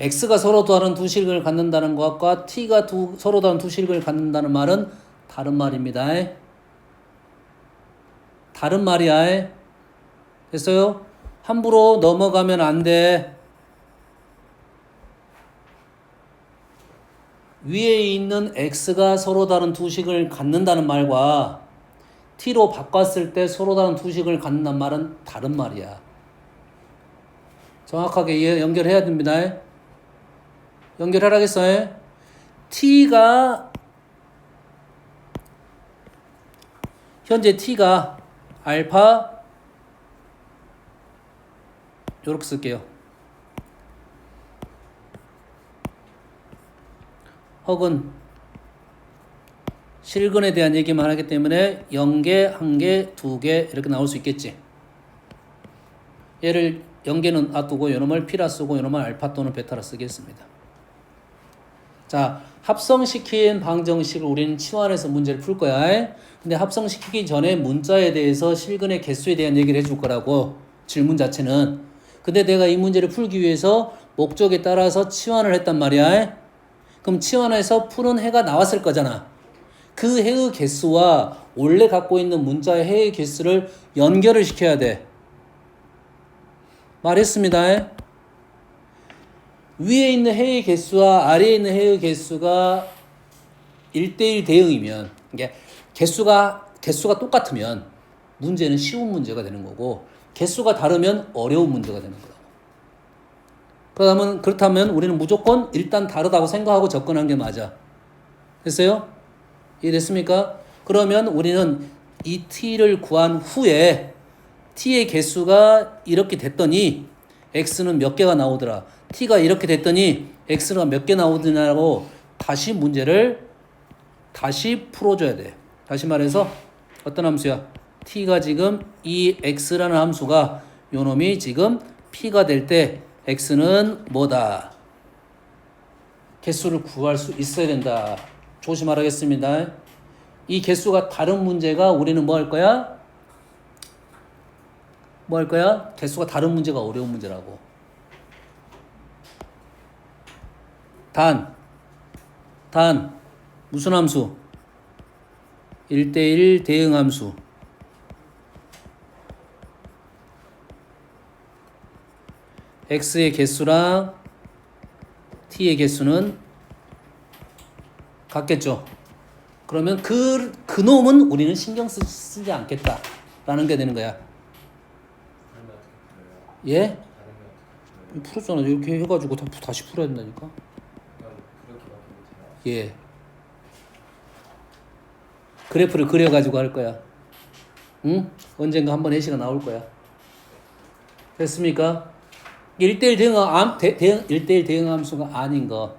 x가 서로 다른 두 실근을 갖는다는 것과 t가 서로 다른 두 실근을 갖는다는 말은 다른 말입니다. 다른 말이야. 됐어요? 함부로 넘어가면 안 돼. 위에 있는 x가 서로 다른 두 식을 갖는다는 말과 t로 바꿨을 때 서로 다른 두 식을 갖는다는 말은 다른 말이야. 정확하게 연결해야 됩니다. 연결하라겠어요? t가 현재 t가 알파 요렇게 쓸게요. 혹은 실근에 대한 얘기만 하기 때문에 0개, 1개, 2개 이렇게 나올 수 있겠지. 얘를 0개는 놔두고 요놈을 P라 쓰고 요놈을 알파 또는 베타라 쓰겠습니다. 자, 합성시킨 방정식을 우리는 치환해서 문제를 풀 거야. 근데 합성시키기 전에 문자에 대해서 실근의 개수에 대한 얘기를 해줄 거라고, 질문 자체는. 근데 내가 이 문제를 풀기 위해서 목적에 따라서 치환을 했단 말이야. 그럼 치환해서 푸는 해가 나왔을 거잖아. 그 해의 개수와 원래 갖고 있는 문자의 해의 개수를 연결을 시켜야 돼. 말했습니다. 위에 있는 해의 개수와 아래에 있는 해의 개수가 1대1 대응이면, 이게 개수가 똑같으면 문제는 쉬운 문제가 되는 거고, 개수가 다르면 어려운 문제가 되는 거다. 그렇다면 우리는 무조건 일단 다르다고 생각하고 접근한 게 맞아. 됐어요? 이해됐습니까? 그러면 우리는 이 t를 구한 후에 t의 개수가 이렇게 됐더니 x는 몇 개가 나오더라. t가 이렇게 됐더니 x가 몇 개 나오더냐고 다시 문제를 다시 풀어줘야 돼. 다시 말해서 어떤 함수야? t가 지금 이 x라는 함수가 요놈이 지금 p가 될 때 x는 뭐다? 개수를 구할 수 있어야 된다. 조심하라겠습니다. 이 개수가 다른 문제가 우리는 뭐 할 거야? 뭐 할 거야? 개수가 다른 문제가 어려운 문제라고. 단 무슨 함수? 1대1 대응 함수. x의 개수랑 t의 개수는 같겠죠. 그러면 그 놈은 우리는 신경 쓰지 않겠다라는 게 되는 거야. 그러면 어떻게 풀어요? 예? 다른 게 어떻게 풀어요? 풀었잖아. 이렇게 해가지고 다시 풀어야 된다니까. 그럼 그렇게밖에 못해요? 예. 그래프를 그려가지고 할 거야. 응? 언젠가 한번 예시가 나올 거야. 됐습니까? 1대1 1대1 대응 함수가 아닌 거.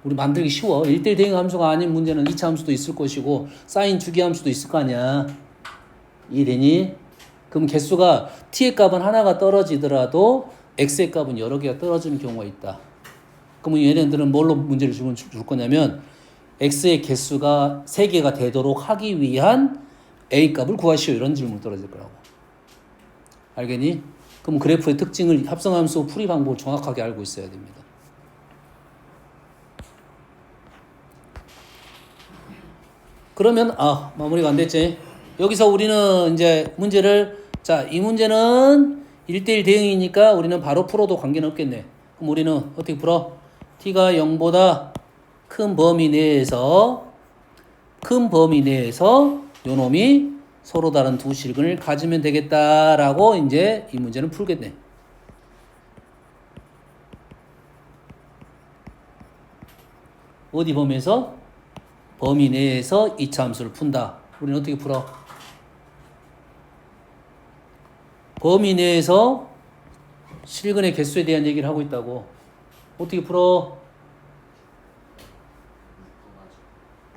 우리 만들기 쉬워. 1대1 대응 함수가 아닌 문제는 2차 함수도 있을 것이고, 사인 주기 함수도 있을 거 아니야. 이해되니? 그럼 개수가 t의 값은 하나가 떨어지더라도 x의 값은 여러 개가 떨어지는 경우가 있다. 그러면 얘네들은 뭘로 문제를 줄 거냐면, x의 개수가 3개가 되도록 하기 위한 a 값을 구하시오. 이런 질문을 떨어질 거라고. 알겠니? 그럼 그래프의 특징을 합성함수 풀이 방법을 정확하게 알고 있어야 됩니다. 그러면 마무리가 안 됐지? 여기서 우리는 이제 문제를, 자, 이 문제는 1대1 대응이니까 우리는 바로 풀어도 관계는 없겠네. 그럼 우리는 어떻게 풀어? t가 0보다 큰 범위 내에서 큰 범위 내에서 요놈이 서로 다른 두 실근을 가지면 되겠다라고 이제 이 문제는 풀겠네. 어디 범위에서? 범위 내에서 이차 함수를 푼다. 우리는 어떻게 풀어? 범위 내에서 실근의 개수에 대한 얘기를 하고 있다고. 어떻게 풀어?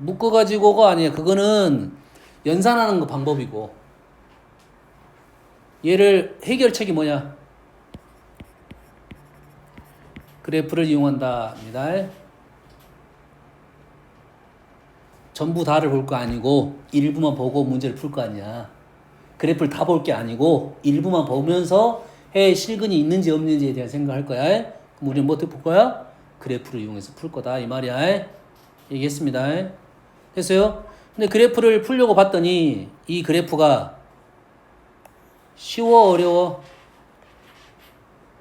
묶어가지고가 아니야. 그거는 연산하는 거 방법이고. 얘를 해결책이 뭐냐? 그래프를 이용한다입니다. 전부 다를 볼 거 아니고 일부만 보고 문제를 풀 거 아니야. 그래프를 다 볼 게 아니고 일부만 보면서 해에 실근이 있는지 없는지에 대한 생각을 할 거야. 그럼 우리는 뭐 어떻게 풀 거야? 그래프를 이용해서 풀 거다 이 말이야. 얘기했습니다. 됐어요? 근데 그래프를 풀려고 봤더니 이 그래프가 쉬워 어려워?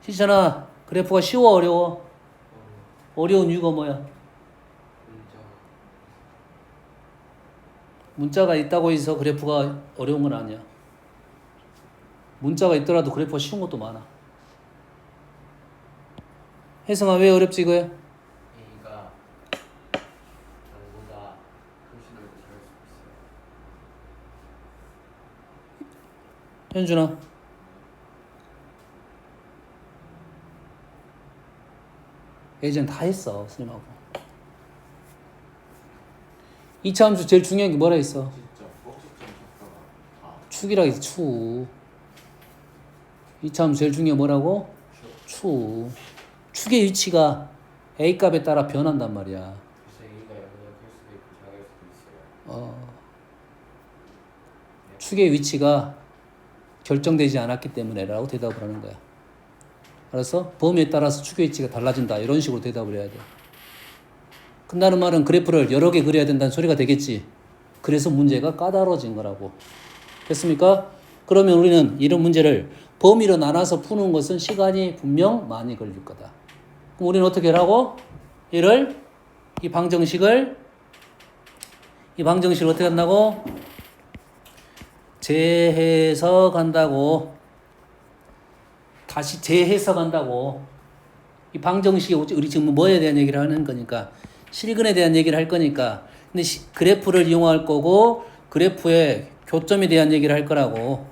희찬아, 그래프가 쉬워 어려워? 어려운 이유가 뭐야? 문자가 있다고 해서 그래프가 어려운 건 아니야. 문자가 있더라도 그래프가 쉬운 것도 많아. 혜성아, 왜 어렵지 이거야? A가 B보다 훨씬 더 잘할 수 있어요. 현준아. 예전 다 했어 선생님하고. 이차 함수 제일 중요한 게 뭐라 했어? 진짜 꼭지점 작가가 다 축이라 했어. 축. 이차 함수 제일 중요한 게 뭐라고? 축. 축의 위치가 A 값에 따라 변한단 말이야. 그래서 A가 영향을 클 수도 있고 작을 수도 있어요. 축의 위치가 결정되지 않았기 때문에라고 대답을 하는 거야. 알았어? 범위에 따라서 축의 위치가 달라진다. 이런 식으로 대답을 해야 돼. 끝나는 말은 그래프를 여러 개 그려야 된다는 소리가 되겠지. 그래서 문제가 까다로워진 거라고. 됐습니까? 그러면 우리는 이런 문제를 범위로 나눠서 푸는 것은 시간이 분명 많이 걸릴 거다. 그럼 우리는 어떻게 하라고? 이 방정식을 어떻게 한다고? 재해석한다고. 다시 재해석한다고. 이 방정식이 우리 지금 뭐에 대한 얘기를 하는 거니까 실근에 대한 얘기를 할 거니까. 근데 그래프를 이용할 거고 그래프의 교점에 대한 얘기를 할 거라고.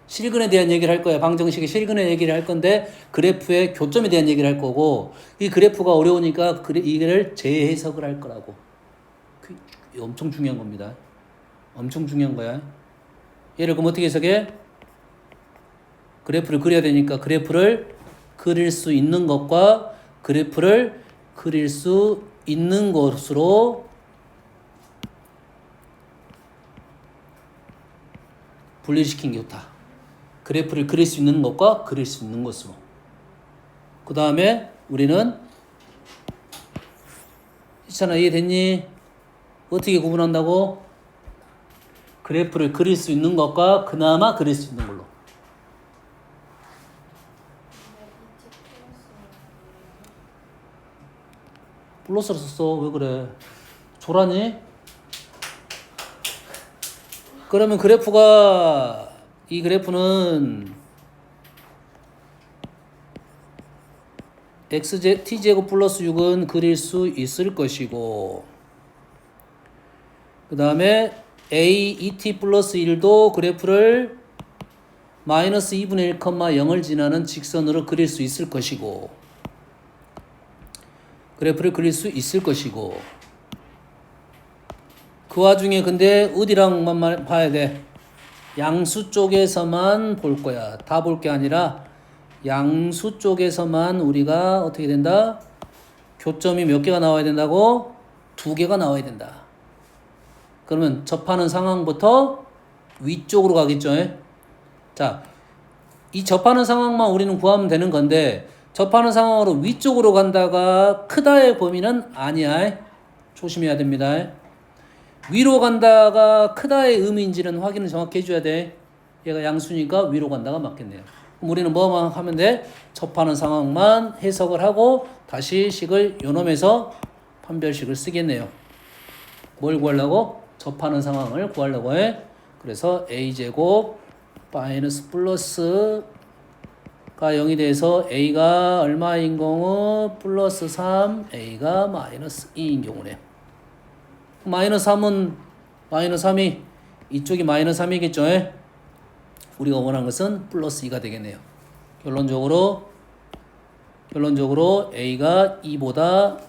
실근에 대한 얘기를 할 거야. 방정식의 실근의 얘기를 할 건데 그래프의 교점에 대한 얘기를 할 거고 이 그래프가 어려우니까 이거를 재해석을 할 거라고. 엄청 중요한 겁니다. 엄청 중요한 거야. 얘를 그럼 어떻게 해석해? 그래프를 그려야 되니까 그래프를 그릴 수 있는 것과 그래프를 그릴 수 있는 것으로 분리시킨 게 좋다. 그래프를 그릴 수 있는 것과 그릴 수 있는 것으로. 그 다음에 우리는 희찬아 이해됐니? 어떻게 구분한다고? 그래프를 그릴 수 있는 것과 그나마 그릴 수 있는 걸로. 플러스로 썼어. 왜 그래? 조라니? 그러면 이 그래프는 t제곱 플러스 6은 그릴 수 있을 것이고 그 다음에 AET 플러스 1도 그래프를 마이너스 2분의 1, 0을 지나는 직선으로 그릴 수 있을 것이고 그래프를 그릴 수 있을 것이고 그 와중에 근데 어디랑만 봐야 돼? 양수 쪽에서만 볼 거야. 다 볼 게 아니라 양수 쪽에서만 우리가 어떻게 된다? 교점이 몇 개가 나와야 된다고? 2개가 나와야 된다. 그러면 접하는 상황부터 위쪽으로 가겠죠. 자, 이 접하는 상황만 우리는 구하면 되는 건데 접하는 상황으로 위쪽으로 간다가 크다의 범위는 아니야. 조심해야 됩니다. 위로 간다가 크다의 의미인지는 확인을 정확히 해줘야 돼. 얘가 양수니까 위로 간다가 맞겠네요. 그럼 우리는 뭐만 하면 돼? 접하는 상황만 해석을 하고 다시 식을 요놈에서 판별식을 쓰겠네요. 뭘 구하려고? 접하는 상황을 구하려고 해. 그래서 a제곱 마이너스 플러스가 0이 돼서 a가 얼마인 경우 플러스 3, a가 마이너스 2인 경우네. 마이너스 3은 마이너스 3이 이쪽이 마이너스 3이겠죠. 우리가 원하는 것은 플러스 2가 되겠네요. 결론적으로 a가 2보다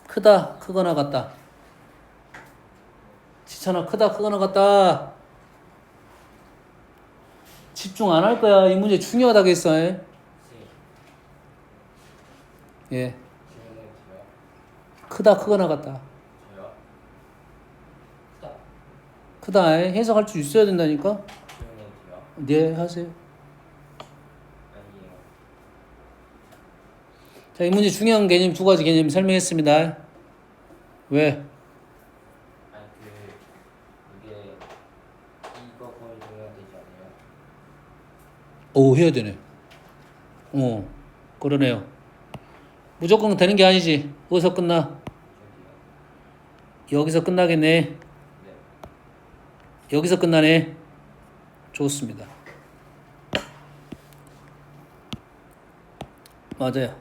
크다, 크거나 같다. 지찬아, 크다, 크거나 같다. 집중 안 할 거야. 이 문제 중요하다겠어. 네. 예, 질문은 저요? 크다, 크거나 같다. 저요? 크다. 크다. 해석할 줄 있어야 된다니까. 질문은 저요? 네, 하세요. 아니에요. 자, 이 문제 중요한 개념 두 가지 개념 설명했습니다. 왜? 아니 이게 이거 거의 중요되지 않아요? 오, 해야 되네. 그러네요. 무조건 되는 게 아니지. 어디서 끝나? 저기요. 여기서 끝나겠네. 네. 여기서 끝나네. 좋습니다. 맞아요.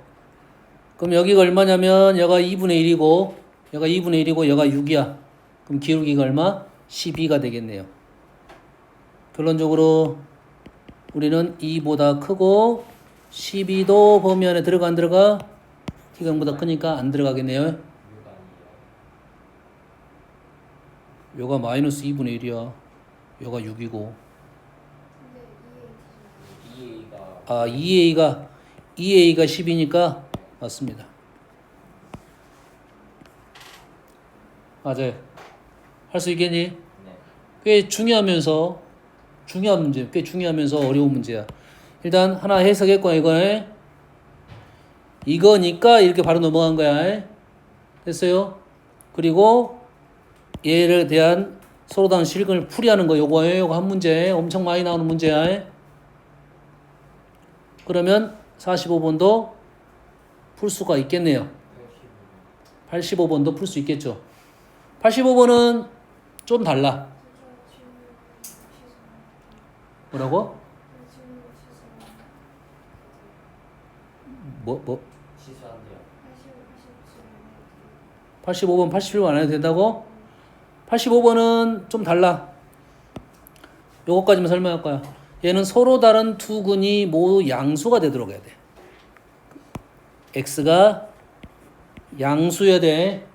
그럼 여기가 얼마냐면 여가 2분의 1이고 여가 2분의 1이고 여가 6이야. 그럼 기울기가 얼마? 12가 되겠네요. 결론적으로 우리는 2보다 크고 12도 범위 안에 들어가 안 들어가? t가 0보다 크니까 안 들어가겠네요. 이유가 아니에요. 여가 마이너스 2분의 1이야. 여가 6이고. EA가 2a가 10이니까 맞습니다. 맞아요. 할 수 있겠니? 네. 꽤 중요한 문제, 꽤 중요하면서 어려운 문제야. 일단 하나 해석했고 이거니까 이렇게 바로 넘어간 거야. 됐어요? 그리고 얘를 대한 서로 다른 실근을 풀이하는 거 요거예요. 요거 한 문제 엄청 많이 나오는 문제야. 그러면 45번도 풀 수가 있겠네요. 85번도 풀 수 있겠죠. 85번은 좀 달라. 뭐라고? 뭐? 취소한대요. 85번, 87번 안 해도 된다고? 85번은 좀 달라. 요거까지만 설명할 거야. 얘는 서로 다른 두 근이 모두 양수가 되도록 해야 돼. x가 양수여야 돼.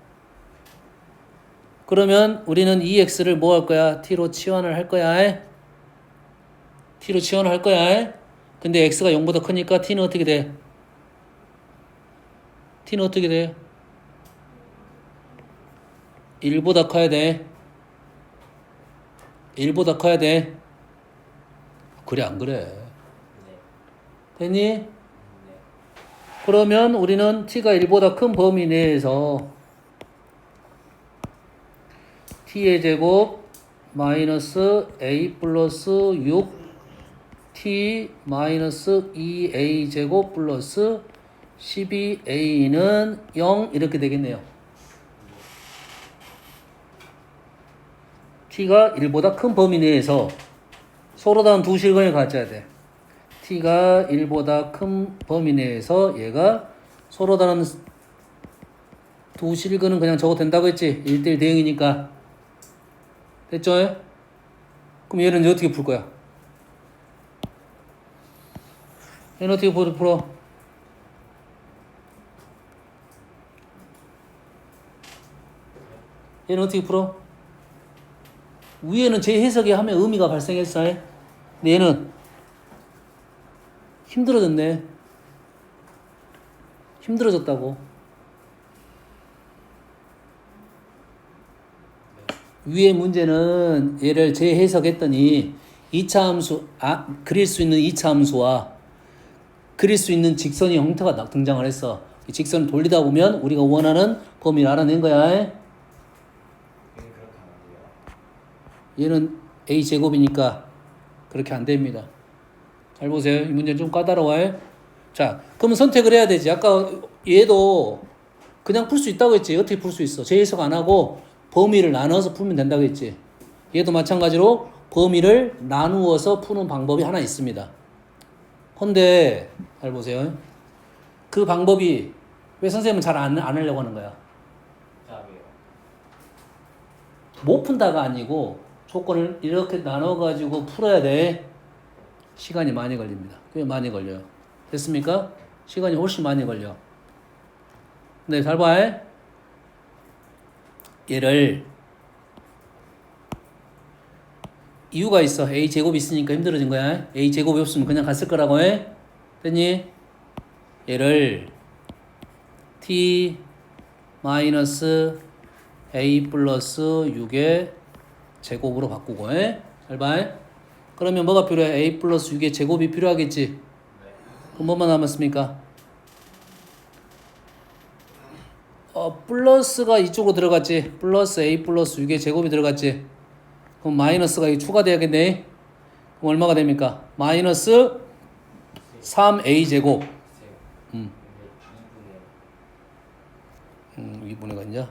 그러면 우리는 이 x를 뭐 할 거야? t로 치환을 할 거야. t로 치환을 할 거야. 근데 x가 0보다 크니까 t는 어떻게 돼? t는 어떻게 돼? 1보다 커야 돼. 1보다 커야 돼. 그래 안 그래? 네. 됐니? 네. 그러면 우리는 t가 1보다 큰 범위 내에서 t의 제곱 마이너스 a 플러스 6 t 마이너스 2a 제곱 플러스 12a는 0 이렇게 되겠네요. t가 1보다 큰 범위 내에서 서로 다른 두 실근을 가져야 돼. t가 1보다 큰 범위 내에서 얘가 서로 다른 두 실근은 그냥 적어도 된다고 했지. 1대1 대응이니까. 됐죠? 그럼 얘는 이제 어떻게 풀 거야? 얘는 어떻게 풀어? 얘는 어떻게 풀어? 위에는 재해석에 하면 의미가 발생했어. 근데 얘는 힘들어졌네. 힘들어졌다고. 위의 문제는 얘를 재해석했더니 2차 함수, 그릴 수 있는 2차 함수와 그릴 수 있는 직선의 형태가 등장을 했어. 이 직선을 돌리다 보면 우리가 원하는 범위를 알아낸 거야. 얘는 그렇게 안 돼요. 얘는 a제곱이니까 그렇게 안 됩니다. 잘 보세요. 이 문제는 좀 까다로워요. 자, 그러면 선택을 해야 되지. 아까 얘도 그냥 풀 수 있다고 했지. 어떻게 풀 수 있어? 재해석 안 하고 범위를 나눠서 풀면 된다고 했지. 얘도 마찬가지로 범위를 나누어서 푸는 방법이 하나 있습니다. 근데 잘 보세요. 그 방법이 왜 선생님은 잘 안 하려고 하는 거야? 답이요. 못 푼다가 아니고 조건을 이렇게 나눠가지고 풀어야 돼. 시간이 많이 걸립니다. 꽤 많이 걸려요. 됐습니까? 시간이 훨씬 많이 걸려. 네, 잘 봐. 얘를 이유가 있어. a제곱 있으니까 힘들어진 거야. a제곱이 없으면 그냥 갔을 거라고 해. 됐니? 얘를 t 마이너스 a 플러스 6의 제곱으로 바꾸고 해. 잘 봐. 그러면 뭐가 필요해? a 플러스 6의 제곱이 필요하겠지. 그럼 뭐만 남았습니까? 플러스가 이쪽으로 들어갔지. 플러스 a 플러스 6의 제곱이 들어갔지. 그럼 마이너스가 이 추가돼야겠네. 그럼 얼마가 됩니까? 마이너스 3a 제곱. 2분의 이제.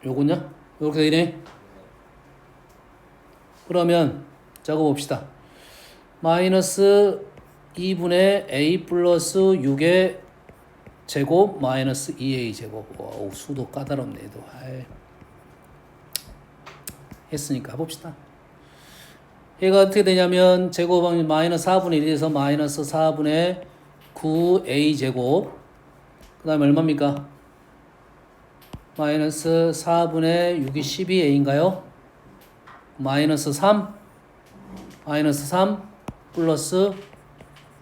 요거냐? 요렇게 되네. 그러면 적어봅시다. 마이너스 2분의 a 플러스 6의 제곱 마이너스 2a 제곱. 와, 수도 까다롭네. 얘도. 아이. 했으니까 해봅시다. 얘가 어떻게 되냐면 제곱하면 마이너스 4분의 1이 돼서 마이너스 4분의 9a 제곱. 그 다음에 얼마입니까? 마이너스 4분의 6이 12a인가요? 마이너스 3 플러스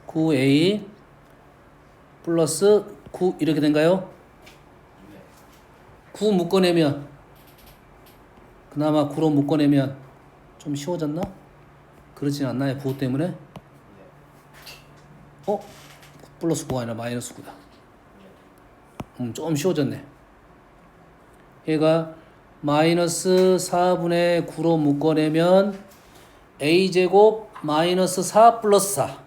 9a 플러스 9 이렇게 된가요? 9 묶어내면 그나마 9로 묶어내면 좀 쉬워졌나? 그렇진 않나요? 부호 때문에? 플러스 9가 아니라 마이너스 9다. 좀 쉬워졌네. 얘가 마이너스 4분의 9로 묶어내면 a제곱 마이너스 4 플러스 4.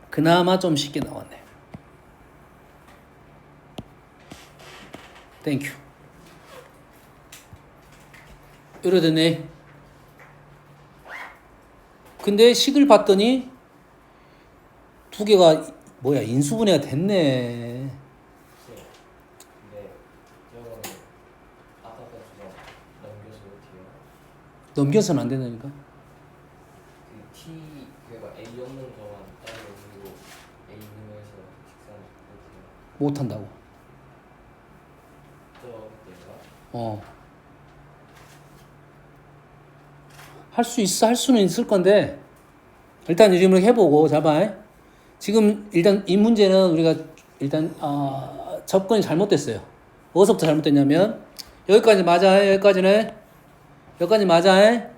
그나마 좀 쉽게 나왔네. 땡큐. 이래 됐네. 근데 식을 봤더니 두 개가 뭐야 인수분해가 됐네. 네. 저거는 아까 것처럼 넘겨서 어떻게 해요? 넘겨서는 안 된다니까. 그 T 그러니까 A 없는 거만 따로 그리고 A 있는 거에서 직선 어떻게 해요? 못 한다고. 저때가 할 수 있어. 할 수는 있을 건데 일단 이름을 해보고 잘 봐. 지금 일단 이 문제는 우리가 일단 접근이 잘못됐어요. 어디서부터 잘못됐냐면 여기까지 맞아. 여기까지는 여기까지 맞아.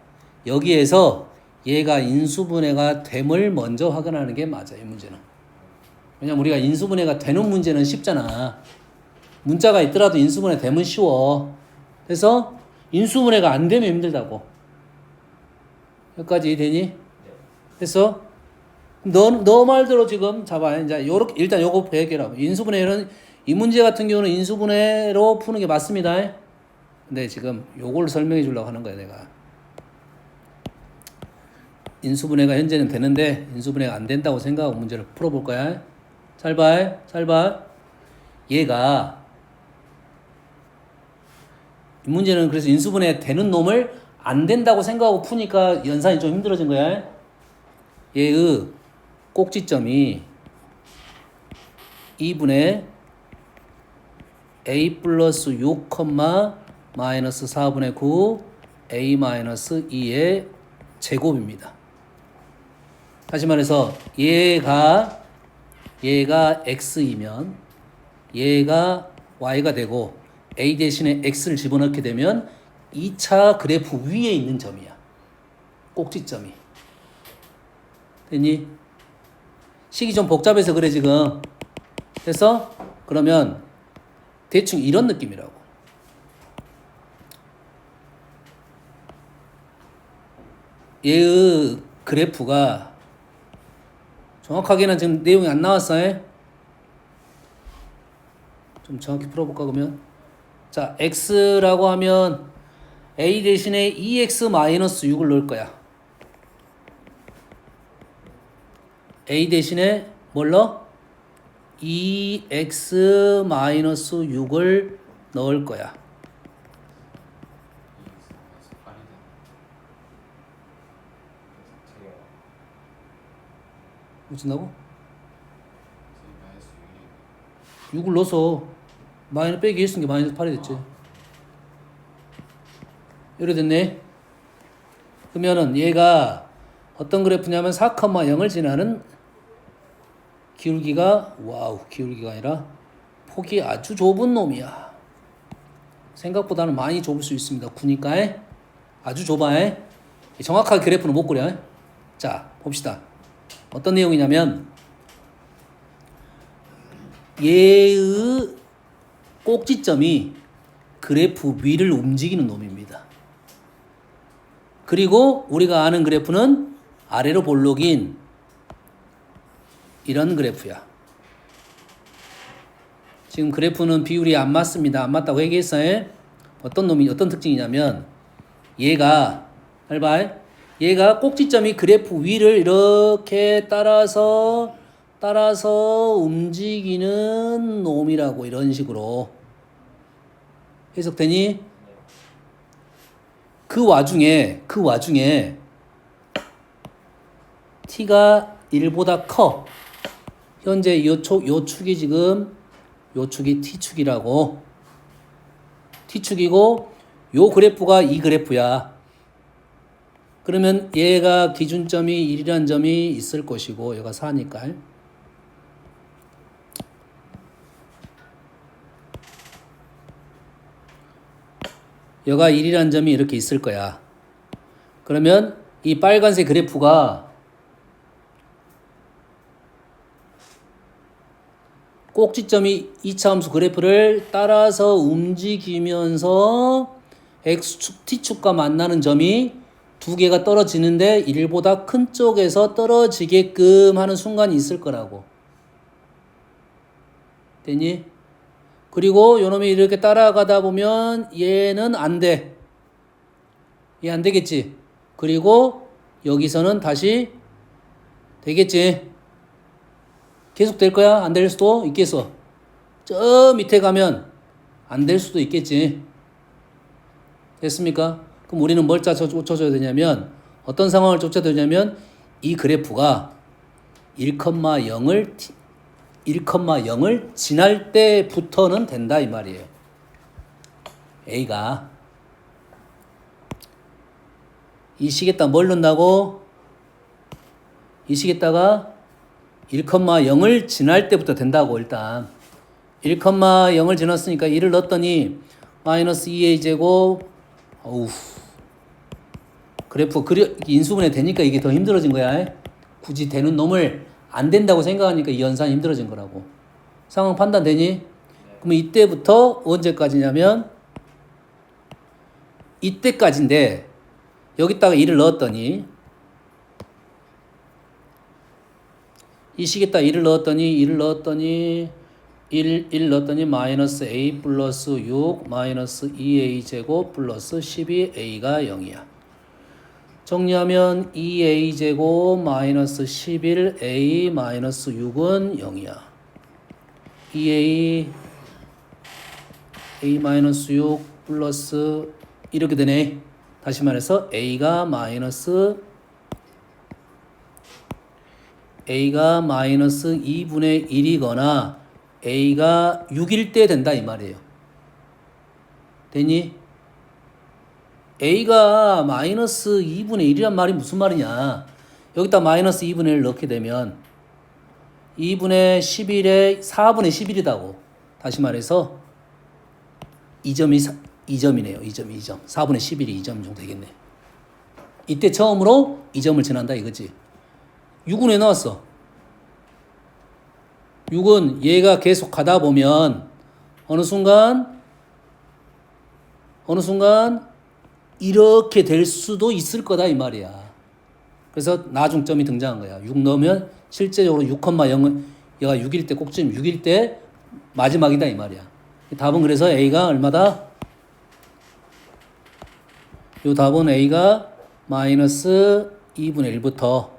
여기에서 얘가 인수분해가 됨을 먼저 확인하는 게 맞아. 이 문제는. 왜냐면 우리가 인수분해가 되는 문제는 쉽잖아. 문자가 있더라도 인수분해 되면 쉬워. 그래서 인수분해가 안 되면 힘들다고. 여기까지 되니? 됐어? 너 말대로 지금 잡아. 이제 요렇게 일단 요거 해결하고. 인수분해는 이 문제 같은 경우는 인수분해로 푸는 게 맞습니다. 근데 지금 요걸 설명해 주려고 하는 거야, 내가. 인수분해가 현재는 되는데 인수분해가 안 된다고 생각하고 문제를 풀어볼 거야. 잘 봐. 잘 봐. 얘가 이 문제는 그래서 인수분해 되는 놈을 안 된다고 생각하고 푸니까 연산이 좀 힘들어진 거야. 얘의 꼭지점이 2분의 a 플러스 6, 마이너스 4분의 9 a 마이너스 2의 제곱입니다. 다시 말해서 얘가 x이면 얘가 y가 되고 a 대신에 x를 집어넣게 되면 2차 그래프 위에 있는 점이야. 꼭지점이. 됐니? 식이 좀 복잡해서 그래 지금. 됐어? 그러면 대충 이런 느낌이라고. 얘의 그래프가 정확하게는 지금 내용이 안 나왔어요. 좀 정확히 풀어볼까 그러면. 자, x라고 하면 a 대신에 2x-6을 넣을 거야. a 대신에 뭘 넣어? 2x-6을 넣을 거야. 붙인다고? 6을 넣어서 마이너스 빼기 했으니까 마이너스 8이 됐지. 이래 됐네. 그러면은 얘가 어떤 그래프냐면 4,0을 지나는 기울기가 기울기가 아니라 폭이 아주 좁은 놈이야. 생각보다는 많이 좁을 수 있습니다. 9니까 아주 좁아. 정확하게 그래프는 못 그려. 자, 봅시다. 어떤 내용이냐면 얘의 꼭지점이 그래프 위를 움직이는 놈입니다. 그리고 우리가 아는 그래프는 아래로 볼록인 이런 그래프야. 지금 그래프는 비율이 안 맞습니다. 안 맞다고 얘기했어요. 어떤 특징이냐면 얘가 잘 봐. 얘가 꼭지점이 그래프 위를 이렇게 따라서 움직이는 놈이라고 이런 식으로 해석되니? 그 와중에 t가 1보다 커. 현재 요 축이 지금 요 축이 t축이라고. t축이고 요 그래프가 이 그래프야. 그러면 얘가 기준점이 1이라는 점이 있을 것이고 얘가 4니까 얘가 1이라는 점이 이렇게 있을 거야. 그러면 이 빨간색 그래프가 꼭지점이 2차함수 그래프를 따라서 움직이면서 x축, t축과 만나는 점이 두 개가 떨어지는데 1보다 큰 쪽에서 떨어지게끔 하는 순간이 있을 거라고. 됐니? 그리고 요놈이 이렇게 따라가다 보면 얘는 안 돼. 얘 안 되겠지. 그리고 여기서는 다시 되겠지. 계속 될 거야? 안 될 수도 있겠어. 저 밑에 가면 안 될 수도 있겠지. 됐습니까? 그럼 우리는 뭘 쫓아줘야 되냐면 어떤 상황을 쫓아야 되냐면 이 그래프가 1,0을 지날 때부터는 된다 이 말이에요. A가 이 식에다 뭘 넣는다고? 이 식에다가 1,0을 지날 때부터 된다고. 일단 1,0을 지났으니까 1을 넣었더니 마이너스 2a 제곱. 그래프 인수분해 되니까 이게 더 힘들어진 거야. 굳이 되는 놈을 안 된다고 생각하니까 이 연산이 힘들어진 거라고. 상황 판단 되니? 그러면 이때부터 언제까지냐면 이때까지인데 여기다가 1을 넣었더니 이 식에다 1을 넣었더니 마이너스 a 플러스 6 마이너스 2a 제곱 플러스 12a가 0이야. 정리하면 2a 제곱 마이너스 11a 마이너스 6은 0이야. 2a a 마이너스 6 플러스 이렇게 되네. 다시 말해서 a가 마이너스 2분의 1이거나 a가 6일 때 된다 이 말이에요. 됐니? a가 마이너스 2분의 1이란 말이 무슨 말이냐. 여기다 마이너스 2분의 1 넣게 되면 2분의 11에 4분의 11이다고. 다시 말해서 2점이네요. 2점. 4분의 11이 2점 정도 되겠네. 이때 처음으로 2점을 지난다 이거지. 6은 왜 나왔어? 6은 얘가 계속 가다 보면 어느 순간 이렇게 될 수도 있을 거다 이 말이야. 그래서 나중점이 등장한 거야. 6 넣으면 실제적으로 6,0은 얘가 6일 때 꼭지점 6일 때 마지막이다 이 말이야. 답은 그래서 A가 얼마다? 요 답은 A가 마이너스 2분의 1부터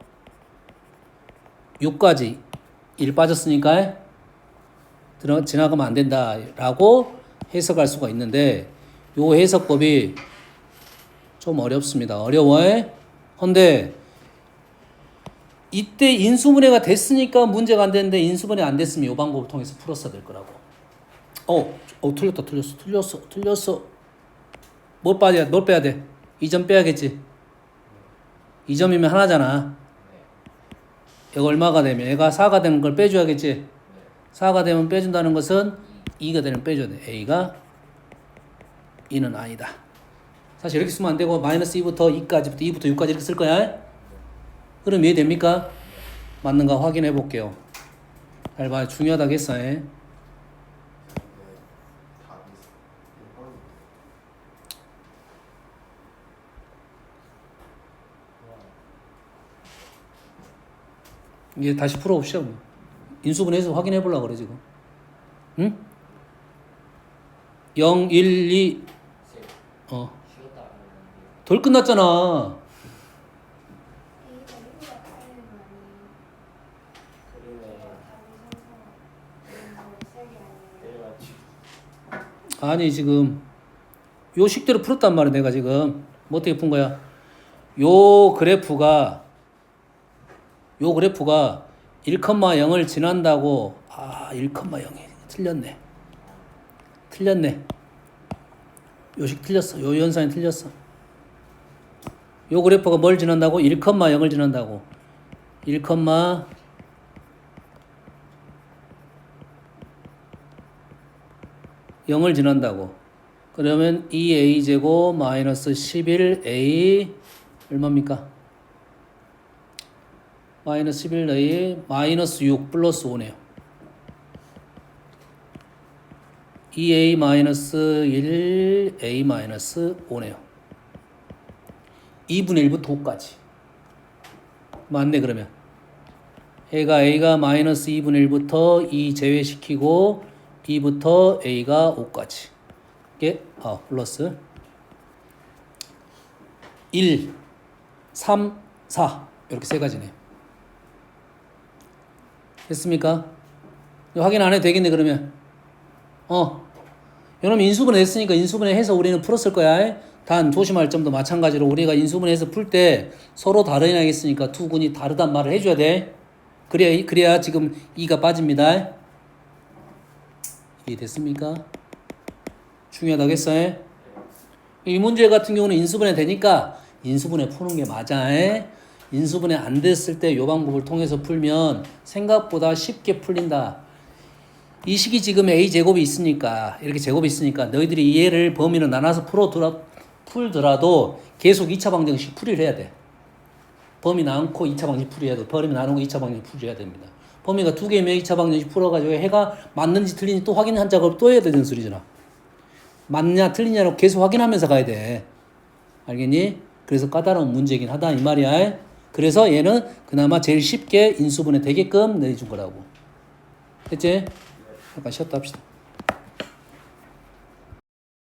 6까지 1 빠졌으니까 지나가면 안 된다라고 해석할 수가 있는데 요 해석법이 좀 어렵습니다. 어려워요. 근데 이때 인수분해가 됐으니까 문제가 안 되는데 인수분해 안 됐으면 이 방법을 통해서 풀었어야 될 거라고. 틀렸어. 뭘 빼야 돼? 2점 빼야겠지. 2점이면 하나잖아. 얘가 얼마가 되면 얘가 4가 되는 걸 빼줘야겠지. 4가 되면 빼준다는 것은 2가 되면 빼줘야 돼. A가 2는 아니다. 사실 이렇게 쓰면 안 되고 마이너스 2부터 2까지부터 2부터 6까지 이렇게 쓸 거야. 그럼 이해됩니까? 맞는가 확인해 볼게요. 잘 봐요. 중요하다겠어요. 이제 다시 풀어봅시다. 인수분해해서 확인해 보려고 그래 지금. 응? 0, 1, 2 쉬었다. 덜 끝났잖아. 아니 지금 요 식대로 풀었단 말이야. 내가 지금 뭐 어떻게 푼 거야? 요 그래프가 1,0을 지난다고 1,0이 틀렸네. 요식 틀렸어. 요 현상이 틀렸어. 요 그래프가 뭘 지난다고? 1,0을 지난다고. 1,0을 지난다고. 그러면 2a제곱 마이너스 11a 얼마입니까? 마이너스 11a 마이너스 6 플러스 5네요. 2a 마이너스 1 a 마이너스 5네요. 2분의 1부터 5까지. 맞네 그러면. a가 마이너스 2분의 1부터 2 제외시키고 2부터 a가 5까지. 이게 플러스 1, 3, 4 이렇게 세 가지네요. 됐습니까? 확인 안 해도 되겠네 그러면. 여러분 인수분해 했으니까 인수분해 해서 우리는 풀었을 거야. 단 조심할 점도 마찬가지로 우리가 인수분해해서 풀 때 서로 다르냐 했으니까 두 군이 다르단 말을 해줘야 돼. 그래야 지금 2가 빠집니다. 이해됐습니까? 중요하다겠어요? 이 문제 같은 경우는 인수분해 되니까 인수분해 푸는 게 맞아. 인수분해 안 됐을 때 이 방법을 통해서 풀면 생각보다 쉽게 풀린다. 이 식이 지금 a제곱이 있으니까 이렇게 제곱이 있으니까 너희들이 이해를 범위를 나눠서 풀더라도 계속 2차 방정식 풀이를 해야 돼. 범위 나누고 2차 방정식 풀이해야 돼. 범위 나누고 2차 방정식 풀이해야 됩니다. 범위가 2개면 2차 방정식 풀어가지고 해가 맞는지 틀린지 또 확인한 작업을 또 해야 되는 소리잖아. 맞냐 틀리냐로 계속 확인하면서 가야 돼. 알겠니? 그래서 까다로운 문제이긴 하다 이 말이야. 그래서 얘는 그나마 제일 쉽게 인수분해 되게끔 내준 거라고. 됐지? 잠깐 쉬었다 합시다.